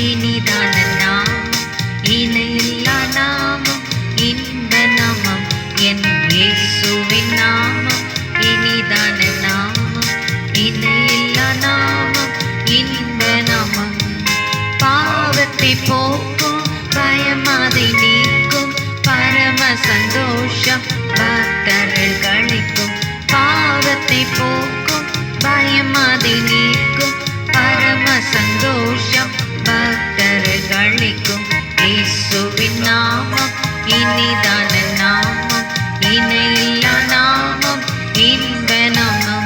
இனிதான நாமம், இணையில்லா நாமம், இன்ப நாமம் என் இயேசுவின் நாமம். இனிதான நாமம், இணையில்லா நாமம், இன்ப நாமம். பாவத்தை போக்கும், பயமாதை நீக்கும், பரம சந்தோஷம் பக்தர்கள் களிக்கும். பாவத்தை போக்கும், பயமாதை நீக்கும், பரம சந்தோஷம் பக்தர்கள் களிக்கும். இயேசுவின் நாமம், இனிதான நாமம், இணையில்லா நாமம், இன்ப நாமம்.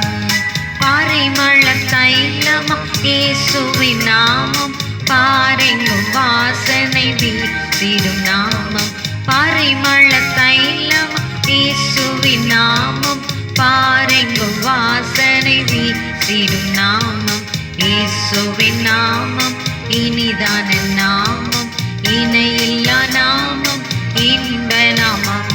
பாரிமள தைலமம் இயேசுவின் நாமம், பாரெங்கும் வாசனை வீசிடும் நாமம். பாரிமள தைலமம் இயேசுவின் நாமம், பாரெங்கும் வாசனை வீசிடும் நாமம். இயேசுவின் நாமம், இனிதான நாமம், இணையில்லா நாமம், இன்ப நாமம்.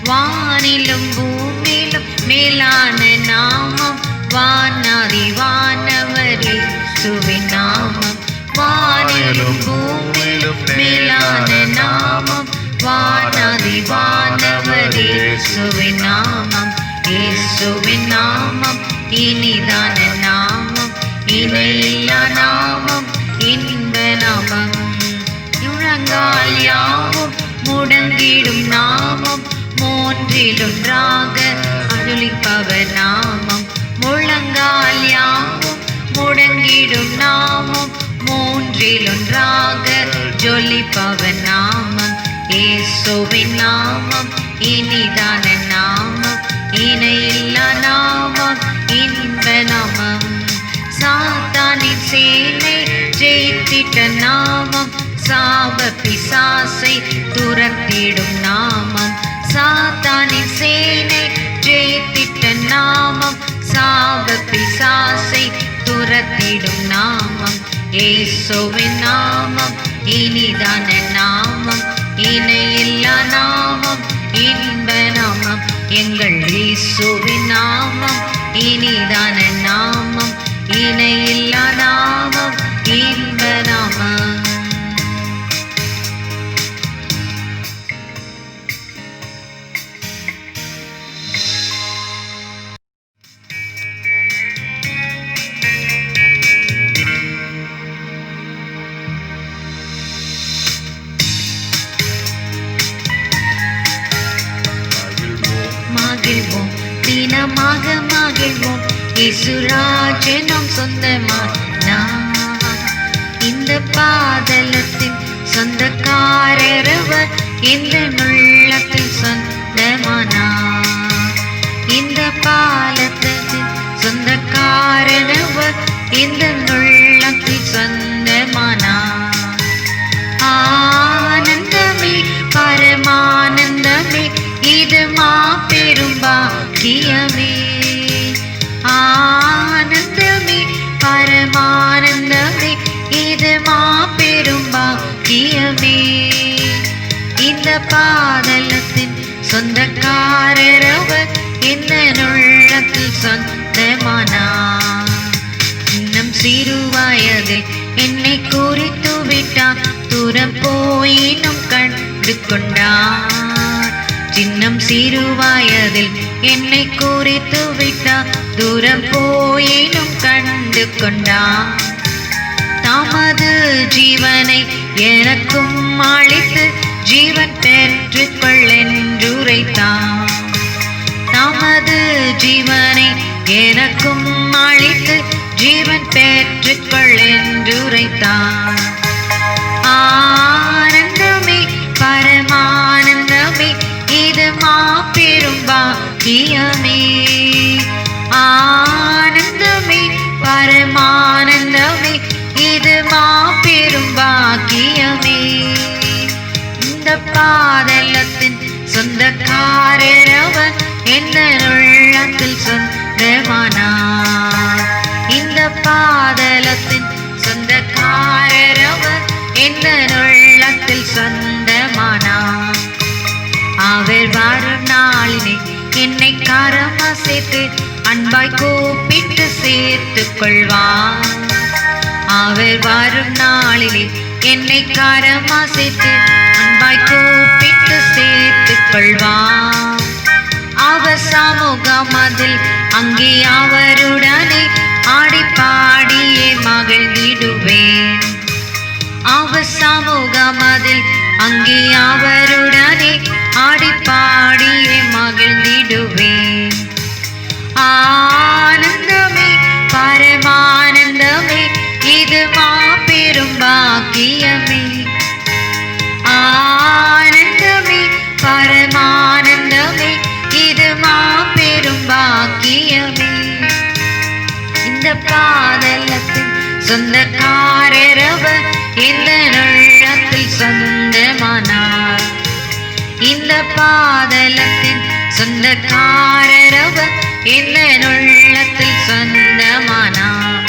வானிலும் பூமியிலும் மேலான நாமம், வானாதி வானவர் இயேசுவின் நாமம். வானிலும் பூமியிலும் மேலான நாமம், வானாதி வானவர் இயேசுவின் நாமம். இயேசுவின் நாமம், இனிதான நாமம், இணையில்லா நாமம், இன்ப நாமம். முழங்கால் யாவும் முடங்கிடும் நாமம், மூன்றிலொன்றாக அருளிப்பவர் நாமம். முழங்கால் யாவும் முடங்கிடும் நாமம், மூன்றிலொன்றாக ஜொலிப்பவர் நாமம். இயேசுவின் நாமம், இனிதான நாமம், இணையில்லா நாமம், இன்ப நாமம். சாத்தானின் சேனை ஜெயித்திட்ட நாமம், சாப பிசாசை துரத்திடும் நாமம். சாத்தானின் சேனை ஜெயித்திட்ட நாமம், சாப பிசாசை துரத்திடும் நாமம். இயேசுவின் நாமம், இனிதான நாமம், இணையில்லா நாமம், இன்ப நாமம். எங்கள் இயேசுவின் நாமம், இனிதான நாமம், இணையில்லா நாமம், இன்ப நாமம். மகிழ்வோம், தினமாக மகிழ்வோம், இயேசுராஜே நம் சொந்தமானார். இந்த பாதலத்தின் சொந்தக்காரரவர், இந்த உள்ளத்தில் சொந்தமானார். இந்த பாலத்தின் சொந்தக்காரரவர், இந்த உள்ளத்தில் சொந்தமானார். ஆனந்தமே பரமானந்தமே, இது மாபெரும் பாக்கியமே. ஆனந்தமே பரமானந்தமே, இது மாபெரும் பாக்கியமே. இந்த பாதலத்தின் சொந்தக்காரரவர், இந்த உள்ளத்தில் சொந்தமானார். இன்னும் சிறு வயதில் என்னை குறித்து விட்டார், தூரம் போயினும் கண்டு கொண்டார். சின்னம் சிறு வயதில் என்னை குறித்து விட்டார், தூரம் போயினும் கண்டு கொண்டார். தமது ஜீவனை எனக்கும் அளித்து ஜீவன் பெற்றுக்கொள்ளென்றுரைத்தார். தமது ஜீவனை எனக்கும் அளித்து ஜீவன் பெற்றுக்கொள்ளென்றுரைத்தார். ஆனந்தமே பரமானந்தமே, இது மாபெரும் பாக்கியமே. ஆனந்தமே பரமானந்தமே, இது மாபெரும் பாக்கியமே. இந்த பாதலத்தின் சொந்தக்காரரவர், எந்த உள்ளத்தில் சொந்தமானார். இந்த பாதலத்தின் சொந்தக்காரரவர், எந்த உள்ளத்தில் சொந்தமானார். அவர் வரும் நாளினை என்னை கரமசைத்து அன்பாய் கூப்பிட்டு சேர்த்து கொள்வார். அவர் வரும் நாளிலே என்னை கரமாசித்து அன்பாய் கூப்பிட்டு சேர்த்துக் கொள்வார். அவர் சமூகம் அதில் அங்கே அவருடனே ஆடி பாடியே மகிழ்ந்திடுவேன். அவர் சமூகம் அதில் அங்கே அவருடனே ஆடி பாடியே மகிழ்ந்திடுவேன். ஆனந்தமே பரமானந்தமே இது மாபெரும் பாக்கியமே. ஆனந்தமே பரமானந்தமே இது மாபெரும் பாக்கியமே. இந்த பாதலத்தின் சொந்தக்காரரவர் இந்த உள்ளத்தில் சொந்தமானார். இந்த பாதலத்தின் சொந்தக்காரரவர் இந்த உள்ளத்தில் சொந்தமானார்.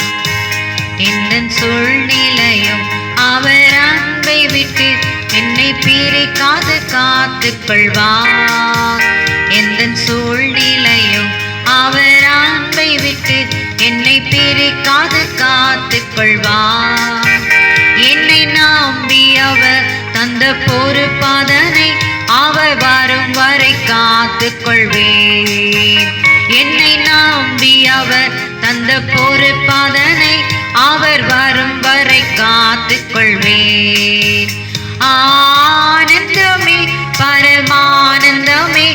இந்த சூழ்நிலையும் அவர் அன்பை விட்டு என்னை பிரிக்காது காத்துக் கொள்வார். எந்த சூழ்நிலையும் அவர் அன்பை விட்டு என்னை பிரிக்காது காத்துக் கொள்வார். என்னை நம்பி அவர் தந்த பொறுப்பதனை அவர் வரும் வரை காத்துக் கொள்வேன். என்னை நம்பி அவர் தந்த பொறுப்பதனை அவர் வரும் வரை காத்துக் கொள்வேன். ஆனந்தமே பரமானந்தமே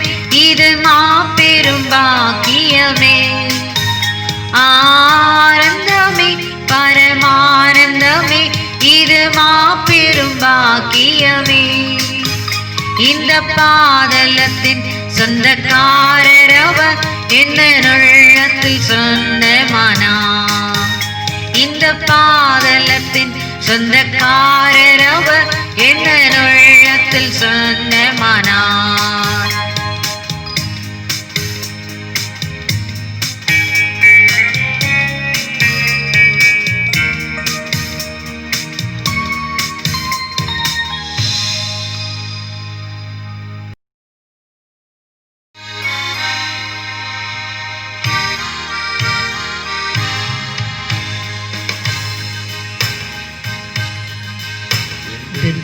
இது மாபெரும் பாக்கியமே. ஆனந்தமே பரமானந்தமே இது மாபெரும் பாக்கியமே. இந்த பாதலத்தின் சொந்தக்காரரவர் இந்த உள்ளத்தில் சொந்தமானார். இந்த பாதலத்தின் சொந்தக்காரரவர் இந்த உள்ளத்தில் சொந்தமானார்.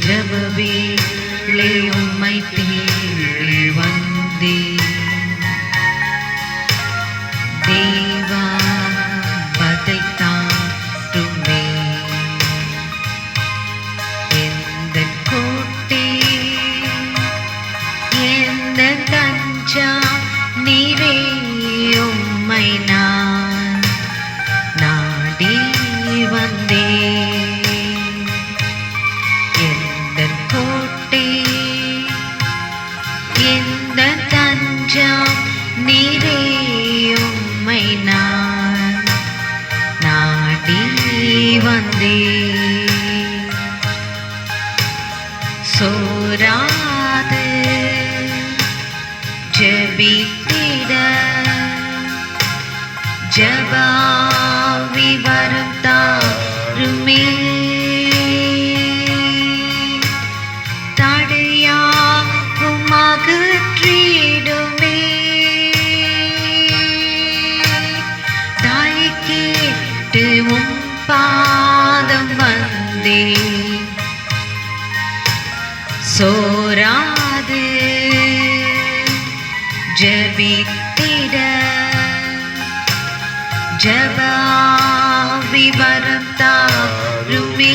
ஜபவேளை உம்மை தேடி வந்தேன். தேவா பதில் தாருமே. எந்த கோட்டை எந்த தஞ்சம் நீரே உம்மை நான் நாடி வந்தேன். எந்த தஞ்சம் நீரே உம்மை நான் நாடி வந்தேன். சோராது ஜெபித்திட ஜெபாவி வரம் தாருமே. அகற்றிடுமே. தாய் கேட்டு உம் பாதம் வந்தே. சோராது ஜெபித்திட ஜெபாவி வரம் தாருமே.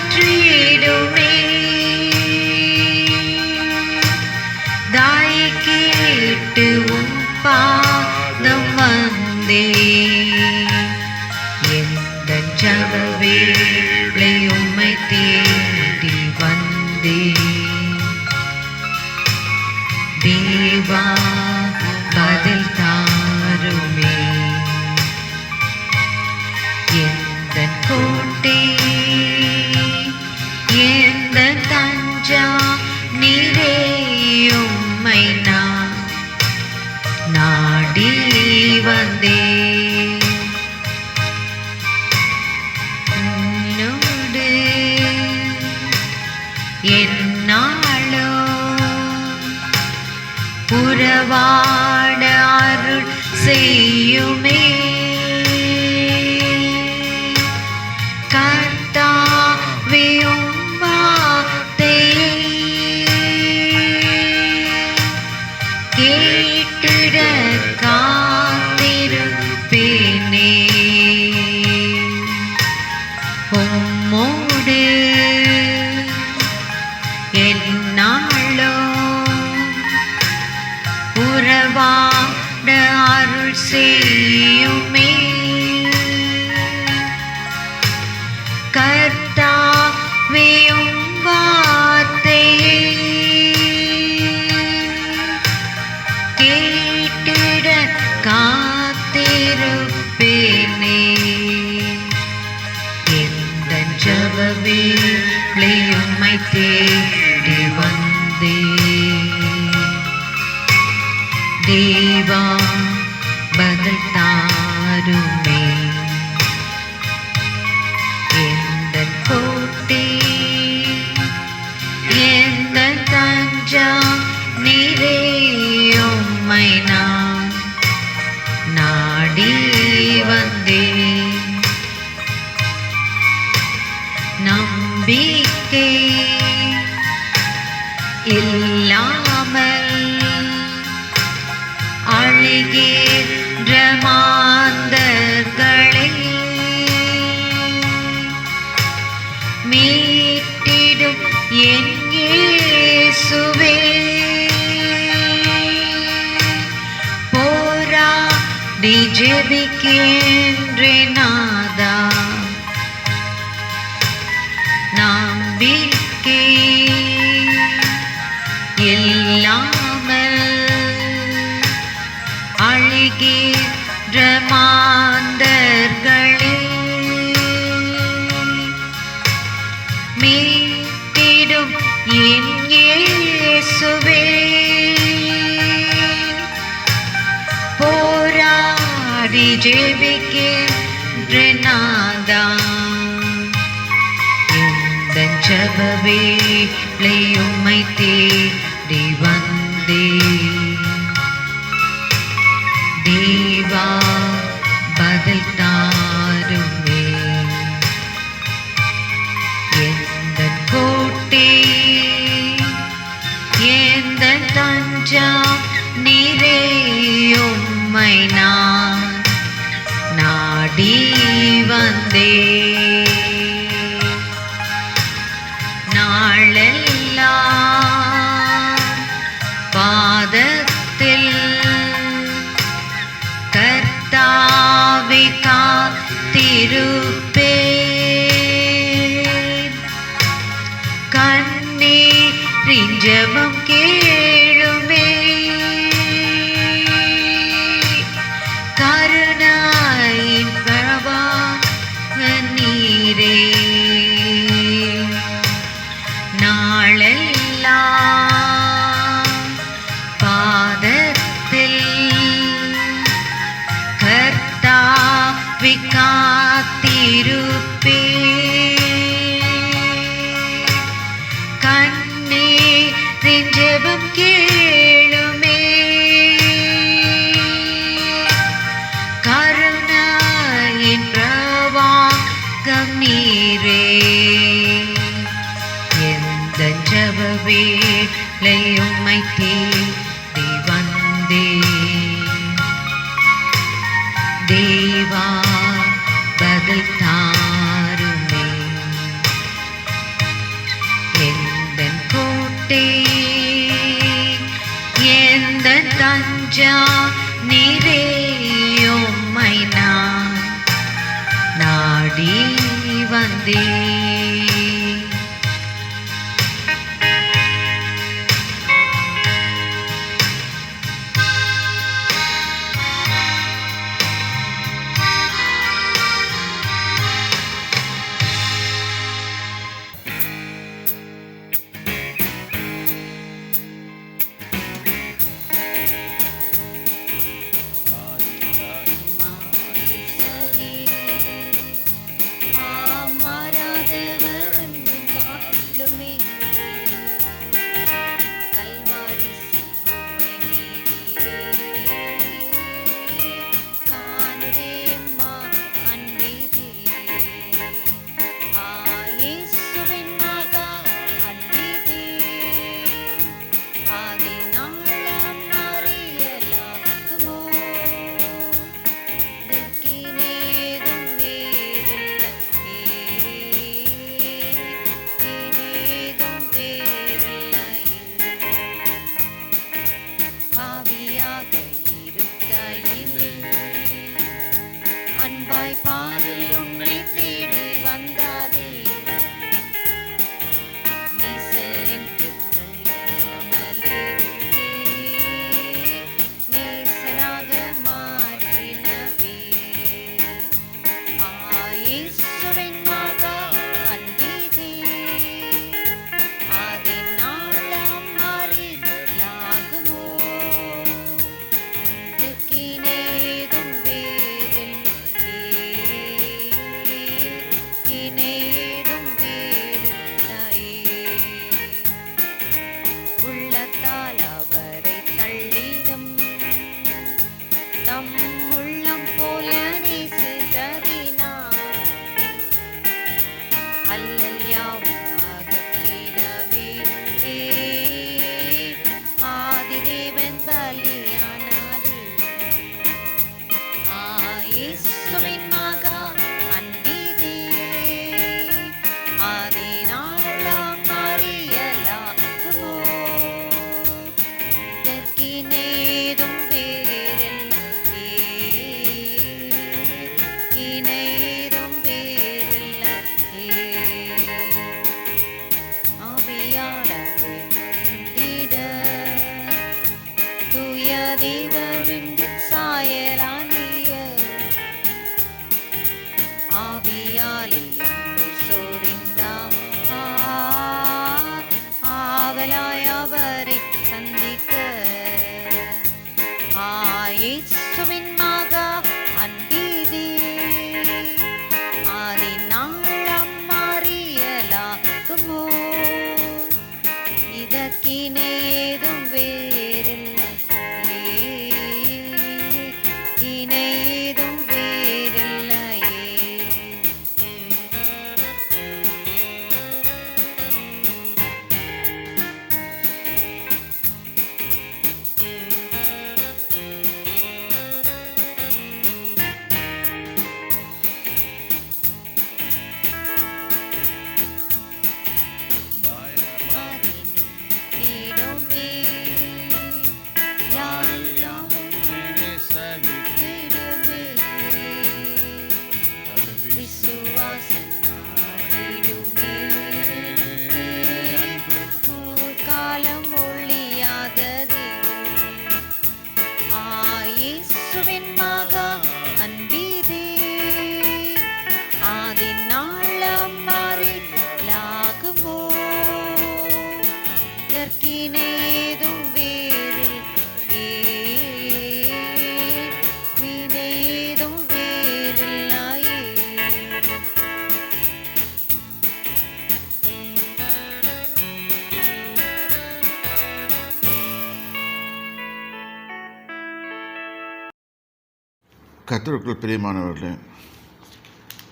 அகற்றிடுமே. தாய் கேட்டு உம் பாதம் வந்தே. எந்த ஜபவேளை உம்மை தேடி வந்தே. தேவா பதில் தாருமே. எந்த கோட்டை எந்த தஞ்சம் நீரே உம்மை நான் நாடி வந்தேன். உன்னோடு உம்மோடு என்னாலும் உறவாட அருள் செய்யுமே. கர்த்தாவே உம் வார்த்தையை கேட்டிட காத்திருப்பேனே. எந்தன் ஜெப வேளை உம்மை தேடி வந்தேன். தேவா பதில் தாருமே. எந்தன் கோட்டை எந்தன் தஞ்சம் நீரே, உம்மை நான் நாடி வந்தேன். நம்பிக்கை இல்லாமல் அழுகின்ற மாந்தர்களை மீட்டிடும் என் இயேசுவே. போராடி ஜெபிக்கின்றேன் நாதா. நம்பிக்கை இல்லாமல் அழுகின்ற மாந்தர்களை மீட்டிடும் என் இயேசுவே. போராடி ஜெபிக்கின்றேன் நாதா. எந்தன் ஜெப வேளை உம்மை தேடி வந்தேன். தேவா பதில் தாருமே. எந்தன் கோட்டை எந்தன் தஞ்சம் நீரே, உம்மை நான் நாடி வந்தேன். நாளெல்லாம் பாதத்தில் கர்த்தாவே காத்திருப்பேன். கண்ணீரின் ஜெபம் கேளுமே. கருணையின் பிரவாக நீரே. நாளெல்லாம் பாதத்தில் கர்த்தாவே காத்திருப்பேன். கண்ணீரின் ஜெபம் கேளுமே. கருணையின் பிரவாகம் நீரே. எந்தன் ஜெப வேளை உம்மை தேடி வந்தேன். தேவா பதில் தாருமே. எந்தன் கோட்டை எந்தன் தஞ்சம் நீரே, உம்மை நான் நாடி வந்தேன். அமராதவர் அம்பாய் பாரில் உன்னை தேடி வந்தாரே நீசரென்று தள்ளாமலே நேசராக மாற்றினவே இயேசுவின் மகா அன்பிதே அதினாலம் அறிதலாகுமோ இதற்கினேதும் இனேதும் வேறில்லையே உள்ளத்தால் அவரை தள்ளிடும் தம் உள்ளம் போல நேசித்ததினால் அல்லல் யாவும் அகற்றிடவே ஆதிதேவன் பலியானாரே இயேசுவின் மகா அன்பிதே அதினாலம் அறியலாகுமோ இதற்கினேதும் வேறில்லையே இனேதும் வேறில்லையே ஆவியானவரே வந்திட தூய தேவனின் சாயலானிய ஆவியாலே அன்பு சொரிந்தார் ஆவலாய் அவரை சந்திக்க இயேசுவின் மகா அன்பிதே அதினாலம் அறியலாகுமோ இதற்கினேதும் வேறில்லையே இனேதும் வேறில்லையே அதினிடமே யாரும் விடுமே விசுவாசம் நாடிடுமே காலம் ஒழியாததே இயேசுவின் மகா அன்பிதே அதினாலம் அறியலாகுமோ இதற்கினேதும் வேறில்லையே இனேதும் வேறில்லையே கர்த்தருக்குள் பிரியமானவர்களே,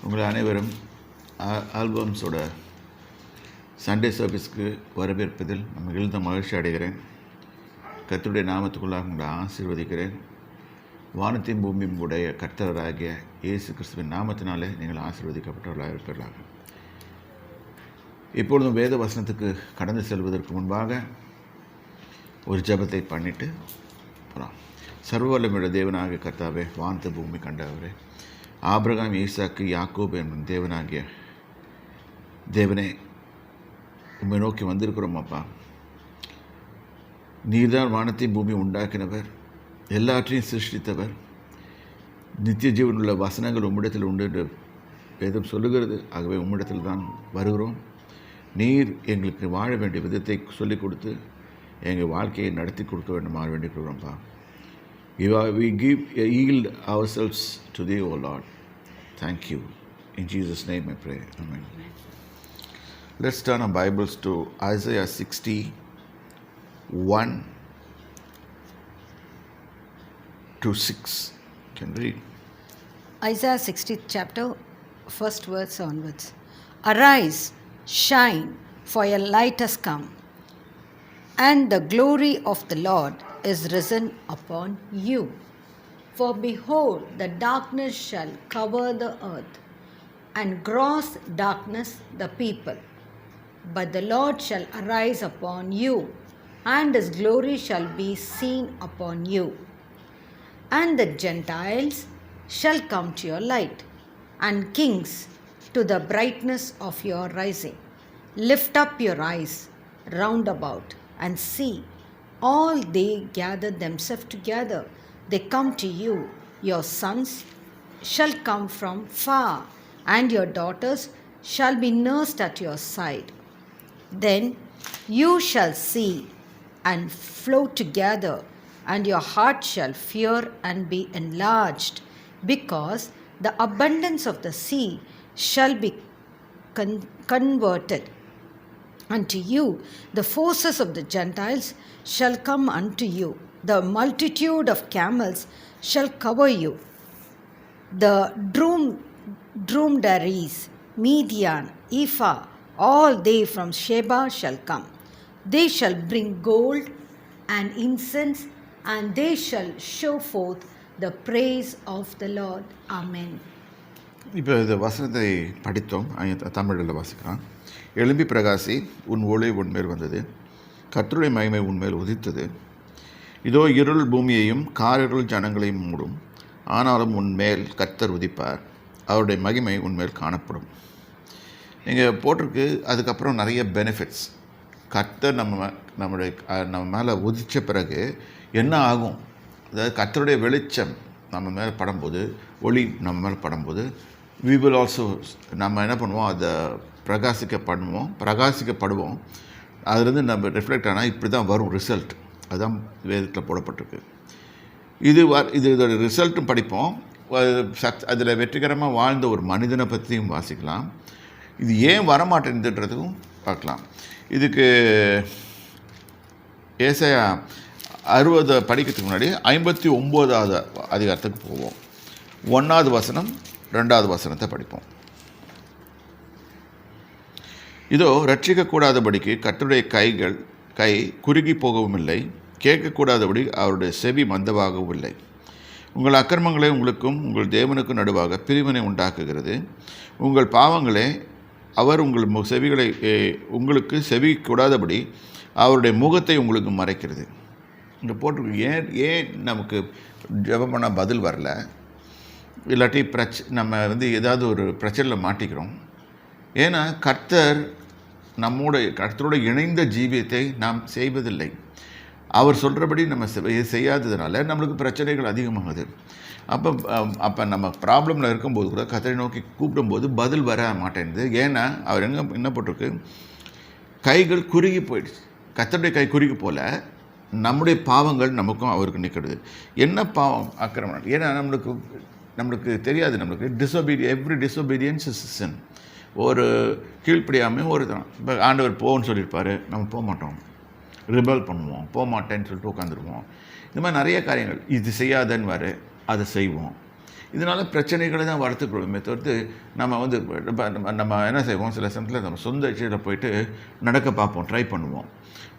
உங்களை அனைவரும் ஆல்பம்ஸோட சண்டே சர்வீஸ்க்கு வரவேற்பதில் நான் மிகுந்த மகிழ்ச்சி அடைகிறேன். கர்த்தருடைய நாமத்துக்குள்ளாக உங்களை ஆசீர்வதிக்கிறேன். வானத்தையும் பூமியும் உடைய கர்த்தராகிய இயேசு கிறிஸ்துவின் நாமத்தினாலே நீங்கள் ஆசீர்வதிக்கப்பட்டவர்களாக இருப்பீர்களாக. இப்பொழுதும் வேத வசனத்துக்கு கடந்து செல்வதற்கு முன்பாக ஒரு ஜெபத்தை பண்ணிட்டு போகலாம். சர்வவல்லமையுள்ள தேவனாகிய கர்த்தாவே, வானத்தை பூமி கண்டவரே, ஆபிரகாம், ஈசாக்கு, யாக்கோபு என்னும் தேவனாகிய தேவனே, உம்மை நோக்கி வந்திருக்கிறோம் அப்பா. நீர்தான் வானத்தையும் பூமி உண்டாக்கினவர், எல்லாற்றையும் சிருஷ்டித்தவர். நித்திய ஜீவனுள்ள வசனங்கள் உம்மிடத்தில் உண்டு என்று வேதம் சொல்லுகிறது. ஆகவே உம்மிடத்தில் தான் வருகிறோம். நீர் எங்களுக்கு வாழ வேண்டிய விதத்தை சொல்லிக் கொடுத்து எங்கள் வாழ்க்கையை நடத்தி கொடுக்க வேண்டுமாறு வேண்டிக் கொள்கிறோம்ப்பா. We yield ourselves to Thee, O Lord. Thank you. In Jesus' name I pray. Amen. Let's turn our Bibles to Isaiah 61 to 6. You can read. Isaiah 60th chapter, first verse onwards. Arise, shine, for your light has come, and the glory of the Lord is risen upon you. For behold, the darkness shall cover the earth, and gross darkness the people. But the Lord shall arise upon you, and his glory shall be seen upon you. And the Gentiles shall come to your light, and kings to the brightness of your rising. Lift up your eyes round about and see. All they gather themselves together. They come to you. Your sons shall come from far, and your daughters shall be nursed at your side. Then you shall see and flow together, and your heart shall fear and be enlarged, because the abundance of the sea shall be converted. Unto you the forces of the Gentiles shall come unto you. The multitude of camels shall cover you. The dromedaries, Midian, Ephah, all they from Sheba shall come. They shall bring gold and incense, and they shall show forth the praise of the Lord. Amen. இப்போ இந்த வசனத்தை படித்தோம். தமிழில் வாசிக்கலாம். எழும்பி பிரகாசி, உன் ஒளி உன்மேல் வந்தது, கர்த்தருடைய மகிமை உன்மேல் உதித்தது. இதோ இருள் பூமியையும் காரிருள் ஜனங்களையும் மூடும், ஆனாலும் உன்மேல் கர்த்தர் உதிப்பார், அவருடைய மகிமை உன்மேல் காணப்படும். இங்கே போட்டிருக்கு. அதுக்கப்புறம் நிறைய பெனிஃபிட்ஸ். கர்த்தர் நம்ம மேலே உதித்த பிறகு என்ன ஆகும்? அதாவது கர்த்தருடைய வெளிச்சம் நம்ம மேலே படும்போது, ஒளி நம்ம மேலே படும்போது, we will also நம்ம என்ன பண்ணுவோம்? அதை பிரகாசிக்கப்படுவோம். அதுலேருந்து நம்ம ரிஃப்ளெக்ட் ஆனால் இப்படி தான் வரும் ரிசல்ட். அதுதான் வேதத்தில் போடப்பட்டிருக்கு. இதோட ரிசல்ட்டும் படிப்போம். அதில் வெற்றிகரமாக வாழ்ந்த ஒரு மனிதனை பற்றியும் வாசிக்கலாம். இது ஏன் வரமாட்டேன்றதுக்கும் பார்க்கலாம். இதுக்கு ஏசாயா 60 படிக்கிறதுக்கு முன்னாடி 59வது அதிகாரத்துக்கு போவோம். 1வது வசனம் 2வது வசனத்தை படிப்போம். இதோ ரட்சிக்கக்கூடாதபடிக்கு கர்த்தருடைய கை குறுகி போகவும் இல்லை, கேட்கக்கூடாதபடி அவருடைய செவி மந்தவாகவும் இல்லை. உங்கள் அக்கிரமங்களே உங்களுக்கும் உங்கள் தேவனுக்கும் நடுவாக பிரிவினை உண்டாக்குகிறது. உங்கள் பாவங்களே அவர் உங்களுக்கு செவி கூடாதபடி அவருடைய முகத்தை உங்களுக்கு மறைக்கிறது. இங்கே போட்டிருக்கு. ஏன் நமக்கு ஜெபம் பண்ணால் பதில் வரல? இல்லாட்டி நம்ம ஏதாவது ஒரு பிரச்சனையில் மாட்டிக்கிறோம். ஏன்னா கர்த்தரோட இணைந்த ஜீவியத்தை நாம் செய்வதில்லை. அவர் சொல்கிறபடி நம்ம செய்யாததுனால நம்மளுக்கு பிரச்சனைகள் அதிகமாகுது. அப்போ நம்ம ப்ராப்ளமில் இருக்கும்போது கூட கர்த்தரை நோக்கி கூப்பிடும்போது பதில் வர மாட்டேங்குது. ஏன்னா அவர் என்ன போட்டிருக்கு? கைகள் குறுகி போயிடுச்சு. கர்த்தருடைய கை குறுகி போல நம்முடைய பாவங்கள் நமக்கும் அவருக்கு நிற்கிறது. என்ன பாவம்? அக்கிரமம். ஏன்னா நம்மளுக்கு தெரியாது. Every disobedience is sin. ஒரு கீழ்ப்படியாமல் இப்போ ஆண்டவர் போன்னு சொல்லியிருப்பார், நம்ம போக மாட்டோம், ரிபல் பண்ணுவோம், போக மாட்டேன்னு சொல்லிட்டு உட்காந்துருவோம். இந்த மாதிரி நிறைய காரியங்கள். இது செய்யாதன்னு அதை செய்வோம். இதனால் பிரச்சனைகளை தான் வளர்த்துக்கிறோமே தவிர்த்து நம்ம என்ன செய்வோம்? சில சமயத்தில் நம்ம சொந்த இச்சையில் போயிட்டு நடக்க பார்ப்போம், ட்ரை பண்ணுவோம்.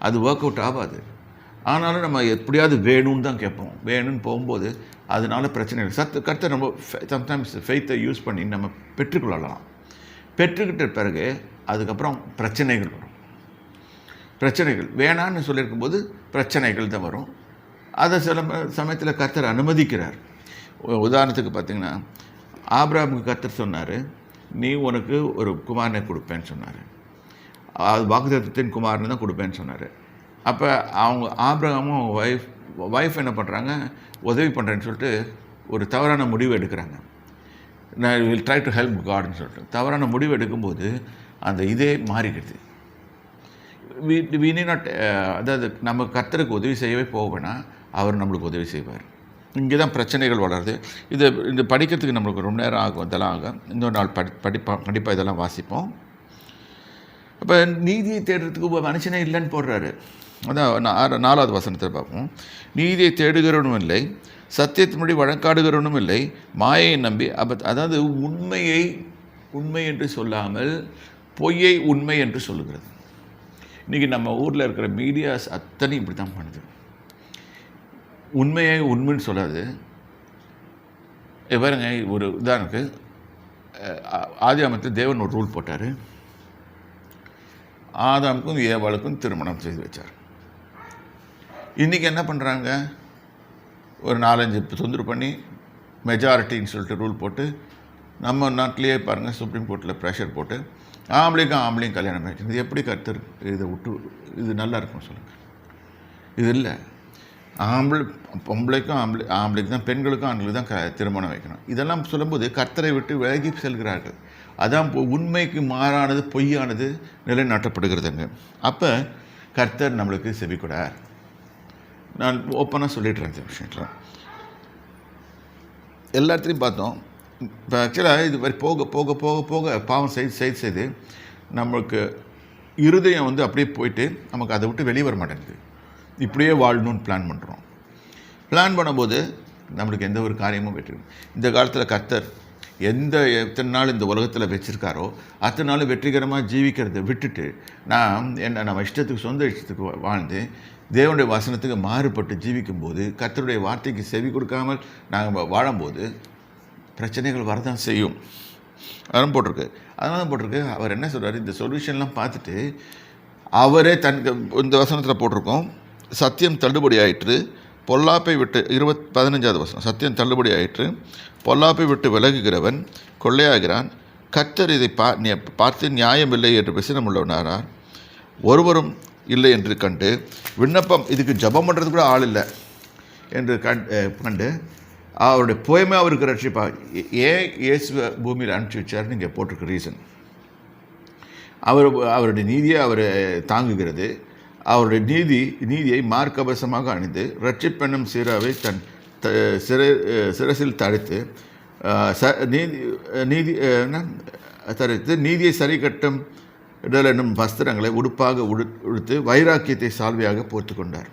அது ஒர்க் அவுட் ஆகாது. ஆனாலும் நம்ம எப்படியாவது வேணும்னு தான் கேட்போம். வேணும்னு போகும்போது அதனால பிரச்சனைகள் கர்த்தர் நம்ம சம்டைம்ஸ் ஃபெய்த்தை யூஸ் பண்ணி நம்ம பெற்றுக்கொள்ளலாம். பெற்றுக்கிட்ட பிறகு அதுக்கப்புறம் பிரச்சனைகள் வரும். பிரச்சனைகள் வேணான்னு சொல்லியிருக்கும்போது பிரச்சனைகள் தான் வரும். அதை சில சமயத்தில் கர்த்தர் அனுமதிக்கிறார். உதாரணத்துக்கு பார்த்திங்கன்னா, ஆபிரகாமுக்கு கர்த்தர் சொன்னார், நீ உனக்கு ஒரு குமாரனை கொடுப்பேன்னு சொன்னார். அது வாக்குத்தத்தத்தின் குமாரனை தான் கொடுப்பேன்னு சொன்னார். அப்போ ஆபிரகாமும் ஒய்ஃப் என்ன பண்ணுறாங்க? உதவி பண்ணுறேன்னு சொல்லிட்டு ஒரு தவறான முடிவு எடுக்கிறாங்க. நான் வில் ட்ரை டு ஹெல்ப் காட்னு சொல்லிட்டு தவறான முடிவு எடுக்கும்போது அந்த இதே மாறிடுது. வி நீட் நாட் அதாவது நம்ம கர்த்தருக்கு உதவி செய்யவே போவேன்னா அவர் நம்மளுக்கு உதவி செய்வார். இங்கே தான் பிரச்சனைகள் வளருது. இது படிக்கிறதுக்கு நம்மளுக்கு ரொம்ப நேரம் ஆகும். இதெல்லாம் ஆகும். இன்னொரு நாள் கண்டிப்பாக இதெல்லாம் வாசிப்போம். அப்போ நீதியை தேடுறதுக்கு மனுஷனே இல்லைன்னு போடுறாரு. அதான் 4வது வசனத்தில் பார்ப்போம். நீதியை தேடுகிறவனும் இல்லை, சத்தியத்தின்படி வழக்காடுகிறவனும் இல்லை, மாயை நம்பி அதாவது உண்மை என்று சொல்லாமல் பொய்யை உண்மை என்று சொல்லுகிறது. இன்றைக்கி நம்ம ஊரில் இருக்கிற மீடியாஸ் அத்தனை இப்படி தான் பண்ணுது. உண்மையை உண்மைன்னு சொல்லாது. பாருங்க, ஒரு உதாரணத்துக்கு ஆதியாகமத்தில் தேவன் ஒரு ரூல் போட்டார். ஆதாமுக்கும் ஏவாளுக்கும் திருமணம் செய்து வச்சார். இன்றைக்கி என்ன பண்ணுறாங்க? ஒரு 4-5 தொந்தரவு பண்ணி மெஜாரிட்டின்னு சொல்லிட்டு ரூல் போட்டு நம்ம நாட்டிலேயே பாருங்கள் சுப்ரீம் கோர்ட்டில் ப்ரெஷர் போட்டு ஆம்பளையும் கல்யாணம் ஆகிடுச்சு. இது எப்படி கர்த்தர் இதை விட்டு இது நல்லா இருக்கும் சொல்லுங்கள்? இது இல்லை. பொம்பளைக்கும் ஆம்பளைக்கு தான், பெண்களுக்கும் ஆண்களுக்கு தான் திருமணம் வைக்கணும். இதெல்லாம் சொல்லும்போது கர்த்தரை விட்டு விலகி செல்கிறார்கள். அதான் உண்மைக்கு மாறானது, பொய்யானது நிலைநாட்டப்படுகிறதுங்க. அப்போ கர்த்தர் நம்மளுக்கு செவிக்கூடார். நான் ஓப்பனாக சொல்லிடுறேன் இந்த விஷயத்தில். எல்லா இடத்துலையும் பார்த்தோம். இப்போ ஆக்சுவலாக இது மாதிரி போக போக போக போக பாவம் செய்து நம்மளுக்கு இருதயம் வந்து அப்படியே போயிட்டு நமக்கு அதை விட்டு வெளியே வர மாட்டேங்குது. இப்படியே வாழணும்னு பிளான் பண்ணுறோம். பிளான் பண்ணும்போது நம்மளுக்கு எந்த ஒரு காரியமும் வெற்றி. இந்த காலத்தில் கர்த்தர் எத்தனை நாள் இந்த உலகத்தில் வச்சுருக்காரோ அத்தனை நாள் வெற்றிகரமாக ஜீவிக்கிறத விட்டுட்டு நம்ம இஷ்டத்துக்கு, சொந்த இஷ்டத்துக்கு வாழ்ந்து தேவனுடைய வசனத்துக்கு மாறுபட்டு ஜீவிக்கும்போது, கர்த்தருடைய வார்த்தைக்கு செவி கொடுக்காமல் நாங்கள் வாழும்போது பிரச்சனைகள் வரதான் செய்யும். அதெல்லாம் போட்டிருக்கு. அதனால தான் போட்டிருக்கு. அவர் என்ன சொல்கிறார், இந்த சொல்யூஷன்லாம் பார்த்துட்டு அவரே இந்த வசனத்தில் போட்டிருக்கோம், சத்தியம் தள்ளுபடி ஆயிற்று, பொல்லாப்பை விட்டு 15வது வசனம், சத்தியம் தள்ளுபடி ஆயிற்று, பொல்லாப்பை விட்டு விலகுகிறவன் கொள்ளையாகிறான், கர்த்தர் இதை பார்த்து நியாயம் இல்லை என்று விசனம் உள்ளவனாரார், ஒருவரும் இல்லை என்று கண்டு, விண்ணப்பம் இதுக்கு ஜபம் பண்ணுறது கூட ஆள் இல்லை என்று கண்டு அவருடைய போயமே அவருக்கு ரட்சிப்பா. ஏன் இயேசுவை பூமியில் அனுப்பிச்சி வச்சார்னு இங்கே போட்டிருக்க ரீசன், அவருடைய நீதியை அவர் தாங்குகிறது. அவருடைய நீதியை மார்க்கவசமாக அணிந்து ரட்சிப்பெண்ணும் சீராவை தன் சிரசில் தடுத்து நீதியை சரி கட்டும் இடல் என்னும் வஸ்திரங்களை உடுப்பாக உடுத்து வைராக்கியத்தை சால்வையாக போர்த்து கொண்டார்.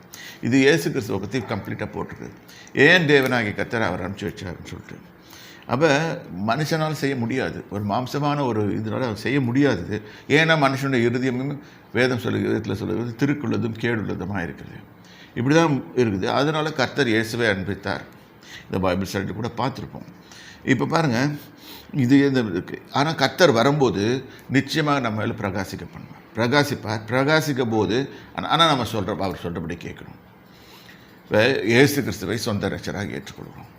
இது இயேசு கிறிஸ்துவ பற்றி கம்ப்ளீட்டாக போட்டிருக்கு. ஏன் தேவனாகிய கர்த்தர் அவர் அனுப்பிச்சி வச்சார்னு சொல்லிட்டு. அப்போ மனுஷனால் செய்ய முடியாது, ஒரு மாம்சமான ஒரு இதனால் அவர் செய்ய முடியாதது. ஏன்னா மனுஷனுடைய இருதயமும் வேதம் விதத்தில் சொல்லுகிறது திருக்குள்ளதும் கேடுள்ளதுமாக இருக்குது. இப்படி தான் இருக்குது. அதனால் கர்த்தர் இயேசுவை அனுப்பித்தார். இந்த பைபிள் ஸ்டடி கூட பார்த்துருப்போம். இப்போ பாருங்கள், இது இருக்குது. ஆனால் கர்த்தர் வரும்போது நிச்சயமாக நம்ம மேலே பிரகாசிக்க போது ஆனால் நம்ம அவர் சொல்கிறபடி கேட்கணும். இப்போ இயேசு கிறிஸ்துவை சொந்த ரட்சராக ஏற்றுக்கொள்கிறோம்.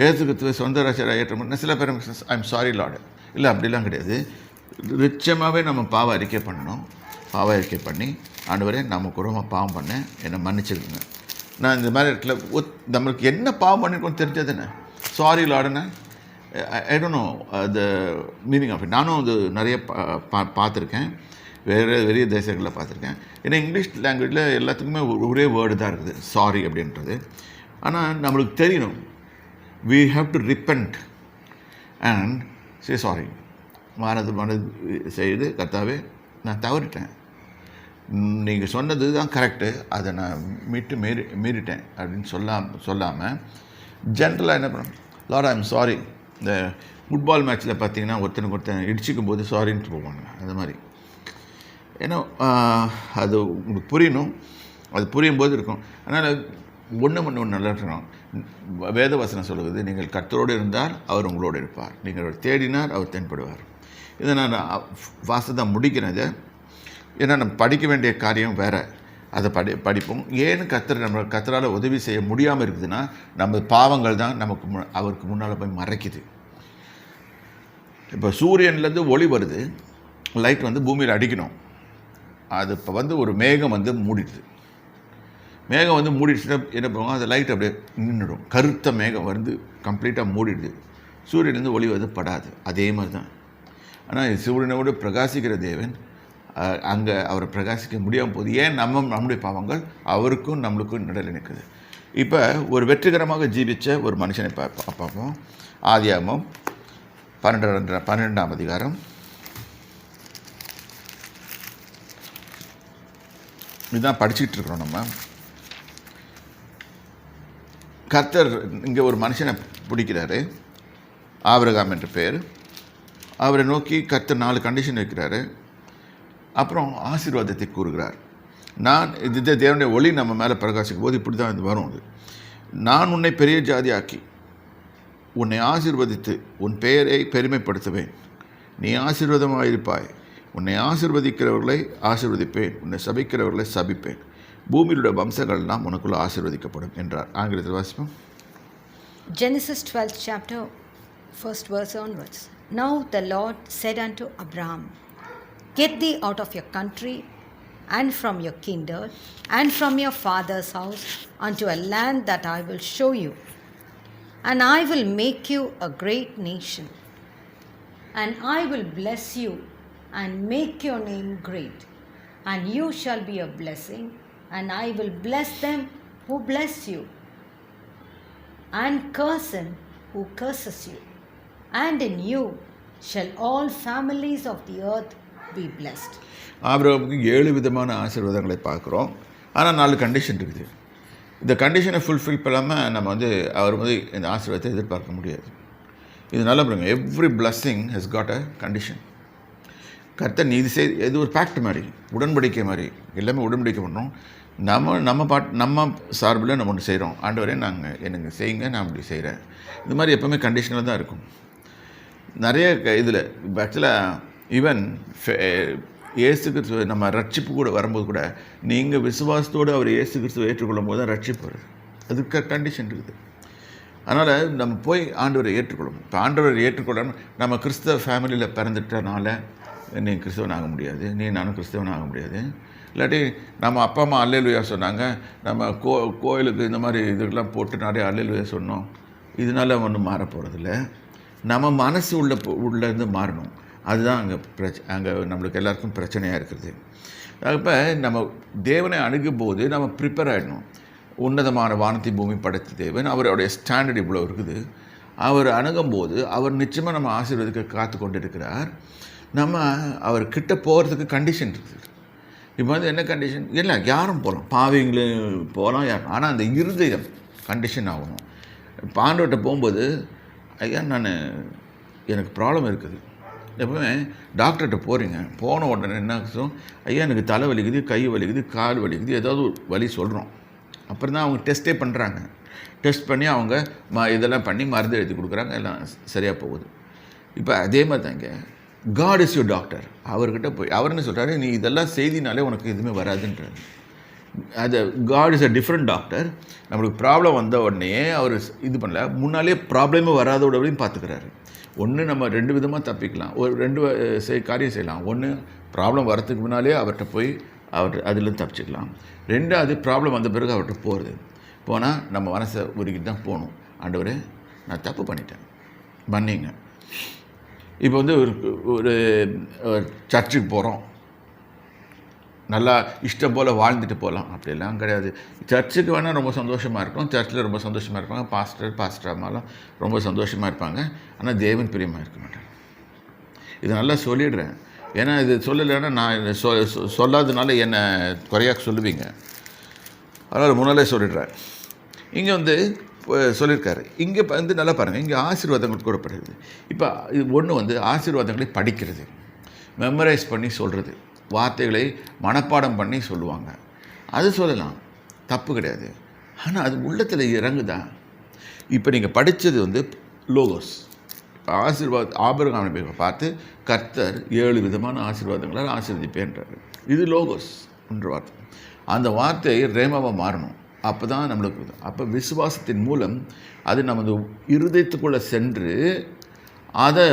இயேசு கிறிஸ்துவை சொந்த ரட்சராக ஏற்றுக்கணும். சில பேர் ஐம் சாரி லார்டு, இல்லை அப்படிலாம் கிடையாது. நிச்சயமாகவே நம்ம பாவ அறிக்கை பண்ணணும். பாவ அறிக்கை பண்ணி, ஆண்டவரே நம்ம குடும்ப பாவம் பண்ணேன், என்னை மன்னிச்சிருக்குங்க. நான் இந்த மாதிரி இடத்துல நம்மளுக்கு என்ன பாவம் பண்ணியிருக்கோன்னு தெரிஞ்சது என்ன, சாரி லார்டுன்னு I don't know the meaning of it. நானும் அது நிறைய பார்த்துருக்கேன், வெளிய தேசங்களில் பார்த்துருக்கேன். ஏன்னா இங்கிலீஷ் லாங்குவேஜில் எல்லாத்துக்குமே ஒரே வேர்டு தான் இருக்குது, சாரி அப்படின்றது. ஆனால் நம்மளுக்கு தெரியணும், we have to repent and say sorry. மனது செய்து, கர்த்தாவே நான் தவறிட்டேன், நீங்கள் சொன்னது தான் கரெக்டு, அதை நான் மீறிட்டேன் அப்படின்னு சொல்லாமல் ஜென்ரலாக என்ன பண்ணணும், லார்ட் ஐ எம் சாரி. இந்த ஃபுட்பால் மேட்ச்சில் பார்த்தீங்கன்னா ஒருத்தன் இடிச்சிக்கும் போது சாரின்ட்டு போவாங்க. அது மாதிரி ஏன்னா அது உங்களுக்கு புரியணும், அது புரியும் போது இருக்கும். அதனால் ஒன்று நல்லா இருக்கணும். வேதவசனம் சொல்லுவது, நீங்கள் கர்த்தரோடு இருந்தால் அவர் உங்களோடு இருப்பார், நீங்கள் தேடினார் அவர் தென்படுவார். இதை நான் வாசத்தான் முடிக்கிறேன். இதை ஏன்னா நம்ம படிக்க வேண்டிய காரியம் வேறு, அதை படிப்போம். ஏன்னு கர்த்தரால் உதவி செய்ய முடியாமல் இருக்குதுன்னா நம்ம பாவங்கள் தான் நமக்கு அவருக்கு முன்னால் போய் மறைக்குது. இப்போ சூரியன்லேருந்து ஒளி வருது, லைட் வந்து பூமியில் அடிக்கணும். அது இப்போ ஒரு மேகம் மூடிடுது. மேகம் மூடிடுச்சுன்னா என்ன பண்ணுவோம், அந்த லைட் அப்படியே நின்றுடும். கருத்த மேகம் கம்ப்ளீட்டாக மூடிடுது. சூரியன்லேருந்து ஒளி படாது. அதே மாதிரி தான். ஆனால் சூரியனோடு பிரகாசிக்கிற தேவன் அங்கே அவரை பிரகாசிக்க முடியாமல் போகுது. ஏன் நம்முடைய பாவங்கள் அவருக்கும் நம்மளுக்கும் நடுவில் நிற்குது. இப்போ ஒரு வெற்றிகரமாக ஜீவித்த ஒரு மனுஷனை பார்ப்போம். ஆதியாகமம் 12ஆம் அதிகாரம். இதுதான் படிச்சுக்கிட்டு இருக்கிறோம் நம்ம. கர்த்தர் இங்கே ஒரு மனுஷனை பிடிக்கிறாரு, ஆபிரகாம் என்ற பேர். அவரை நோக்கி கர்த்தர் 4 கண்டிஷன் வைக்கிறாரு. அப்புறம் ஆசீர்வாதத்தை கூறுகிறார். இது தேவனுடைய ஒளி நம்ம மேலே பிரகாசிக்கும் போது இப்படி தான் இது வரும். நான் உன்னை பெரிய ஜாதியாக்கி உன்னை ஆசீர்வதித்து உன் பெயரை பெருமைப்படுத்துவேன், நீ ஆசீர்வாதமாக இருப்பாய், உன்னை ஆசீர்வதிக்கிறவர்களை ஆசீர்வதிப்பேன், உன்னை சபிக்கிறவர்களை சபிப்பேன், பூமியிலுடைய வம்சங்கள்லாம் உனக்குள்ளே ஆசீர்வதிக்கப்படும் என்றார். ஆங்கிலத்தில் வாசிப்போம். Genesis 12th chapter, first verse onwards. Now the Lord said unto Abraham, Get thee out of your country, and from your kindred, and from your father's house, unto a land that I will show you. And I will make you a great nation, and I will bless you, and make your name great, and you shall be a blessing, and I will bless them who bless you, and curse him who curses you. And in you shall all families of the earth be blessed. ஆபிரகாமுக்கு 7 விதமான ஆசீர்வாதங்களை பார்க்குறோம். ஆனால் 4 condition இருக்குது. இந்த கண்டிஷனை fulfil பண்ணாமல் நம்ம அவர் இந்த ஆசீர்வாதத்தை எதிர்பார்க்க முடியாது. இது நல்லா பாருங்க. Every blessing has got a condition. கர்த்தர் நீதி இது ஒரு பேக்ட் மாதிரி, உடன்படிக்கை மாதிரி. எல்லாமே உடன்படிக்கை பண்ணுறோம். நம்ம சார்பில் நம்ம ஒன்று செய்கிறோம். ஆண்டவரே எனக்கு செய்யுங்க, நான் அப்படி செய்கிறேன். இது மாதிரி எப்போவுமே கண்டிஷனில் தான் இருக்கும். நிறைய இதில் ஆக்சுவலாக ஈவன் இயேசு கிறிஸ்துவ நம்ம ரட்சிப்பு கூட வரும்போது கூட நீங்கள் விசுவாசத்தோடு அவர் இயேசு கிறிஸ்துவை ஏற்றுக்கொள்ளும் போது தான் ரட்சிப்பு வருது. அதுக்கு கண்டிஷன் இருக்குது. அதனால் நம்ம போய் ஆண்டவரை ஏற்றுக்கொள்ளணும். இப்போ ஆண்டவரை ஏற்றுக்கொள்ளணும். நம்ம கிறிஸ்தவ ஃபேமிலியில் பிறந்துட்டனால நீ கிறிஸ்தவன் ஆக முடியாது, நானும் கிறிஸ்தவன் ஆக முடியாது. இல்லாட்டி நம்ம அப்பா அம்மா அல்லேலூயா சொன்னாங்க, நம்ம கோயிலுக்கு இந்த மாதிரி இதுக்கெல்லாம் போட்டு நிறைய அல்லேலூயா சொன்னோம், இதனால ஒன்றும் மாற போகிறதில்ல. நம்ம மனசு உள்ளேருந்து மாறணும். அதுதான் அங்கே நம்மளுக்கு எல்லாருக்கும் பிரச்சனையாக இருக்குது. அப்போ நம்ம தேவனை அணுகும்போது நம்ம ப்ரிப்பேர் ஆகிடணும். உன்னதமான வானத்தை பூமி படைத்த தேவன், அவருடைய ஸ்டாண்டர்ட் இவ்வளோ இருக்குது. அவர் அணுகும்போது அவர் நிச்சயமாக நம்ம ஆசீர்வாதத்துக்கு காத்து கொண்டு இருக்கிறார். நம்ம அவர்கிட்ட போகிறதுக்கு கண்டிஷன் இருக்குது. இப்போ என்ன கண்டிஷன்? இல்லை, யாரும் போகலாம், பாவிங்களும் போகலாம், யாரும். ஆனால் அந்த இருதயம் கண்டிஷன் ஆகணும். பாண்டவர்கிட்ட போகும்போது, ஐயா எனக்கு ப்ராப்ளம் இருக்குது. எப்பவுமே டாக்டர்கிட்ட போகிறீங்க, போன உடனே என்ன சொல்லும், ஐயா எனக்கு தலை வலிக்குது, கை வலிக்குது, கால் வலிக்குது, ஏதாவது ஒரு வலி சொல்கிறோம். அப்புறம் தான் அவங்க டெஸ்ட்டே பண்ணுறாங்க. டெஸ்ட் பண்ணி அவங்க இதெல்லாம் பண்ணி மருந்து எழுதி கொடுக்குறாங்க, எல்லாம் சரியாக போகுது. இப்போ அதே மாதிரி தாங்க, காட் இஸ் யூர் டாக்டர். அவர்கிட்ட போய் அவர் என்ன சொல்கிறாரு, நீ இதெல்லாம் செய்தினாலே உனக்கு எதுவுமே வராதுன்றாரு. அது God is a different doctor. நம்மளுக்கு ப்ராப்ளம் வந்த உடனே அவர் இது பண்ணல, முன்னாலே ப்ராப்ளமே வராதோடையும் பார்த்துக்கிறாரு. ஒன்று நம்ம 2 விதமாக தப்பிக்கலாம், ஒரு 2 காரியம் செய்யலாம். ஒன்று ப்ராப்ளம் வரத்துக்கு முன்னாலே அவர்கிட்ட போய் அதில் தப்பிச்சுக்கலாம். 2வது ப்ராப்ளம் வந்த பிறகு அவர்கிட்ட போகிறது. போனால் நம்ம மனசை உருகிட்டு தான் போகணும். ஆண்டவரே நான் தப்பு பண்ணிட்டேன், மன்னிங்க. இப்போ ஒரு சர்ச்சுக்கு போகிறோம், நல்லா இஷ்டம் போல் வாழ்ந்துட்டு போகலாம், அப்படிலாம் கிடையாது. சர்ச்சுக்கு வேணால் ரொம்ப சந்தோஷமாக இருக்கும், சர்ச்சில் ரொம்ப சந்தோஷமாக இருப்பாங்க, பாஸ்டர் அம்மாலாம் ரொம்ப சந்தோஷமாக இருப்பாங்க. ஆனால் தேவன் பிரியமாக இருக்க மாட்டாங்க. இதை நல்லா சொல்லிடுறேன். ஏன்னா இது சொல்லலைன்னா நான் சொல்லாததுனால என்னை குறையாக சொல்லுவீங்க. அதனால் முன்னாலே சொல்லிடுறேன். இங்கே சொல்லியிருக்காரு. இங்கே நல்லா பாருங்கள், இங்கே ஆசீர்வாதங்கள் கூறப்படுகிறது. இப்போ இது ஒன்று ஆசீர்வாதங்களை படிக்கிறது, மெமரைஸ் பண்ணி சொல்கிறது, வார்த்தைகளை மனப்பாடம் பண்ணி சொல்லுவாங்க. அது சொல்லலாம், தப்பு கிடையாது. ஆனால் அது உள்ளத்தில் இறங்குதா? இப்போ நீங்கள் படித்தது லோகோஸ். இப்போ ஆபிரகாமை பார்த்து கர்த்தர் 7 விதமான ஆசீர்வாதங்களால் ஆசீர்வதிப்பேன்றார். இது லோகோஸ் என்ற வார்த்தை. அந்த வார்த்தை ரேமாவாக மாறணும். அப்போ தான் நம்மளுக்கு. அப்போ விசுவாசத்தின் மூலம் அது நமது இருதயத்துக்குள்ளே சென்று அதை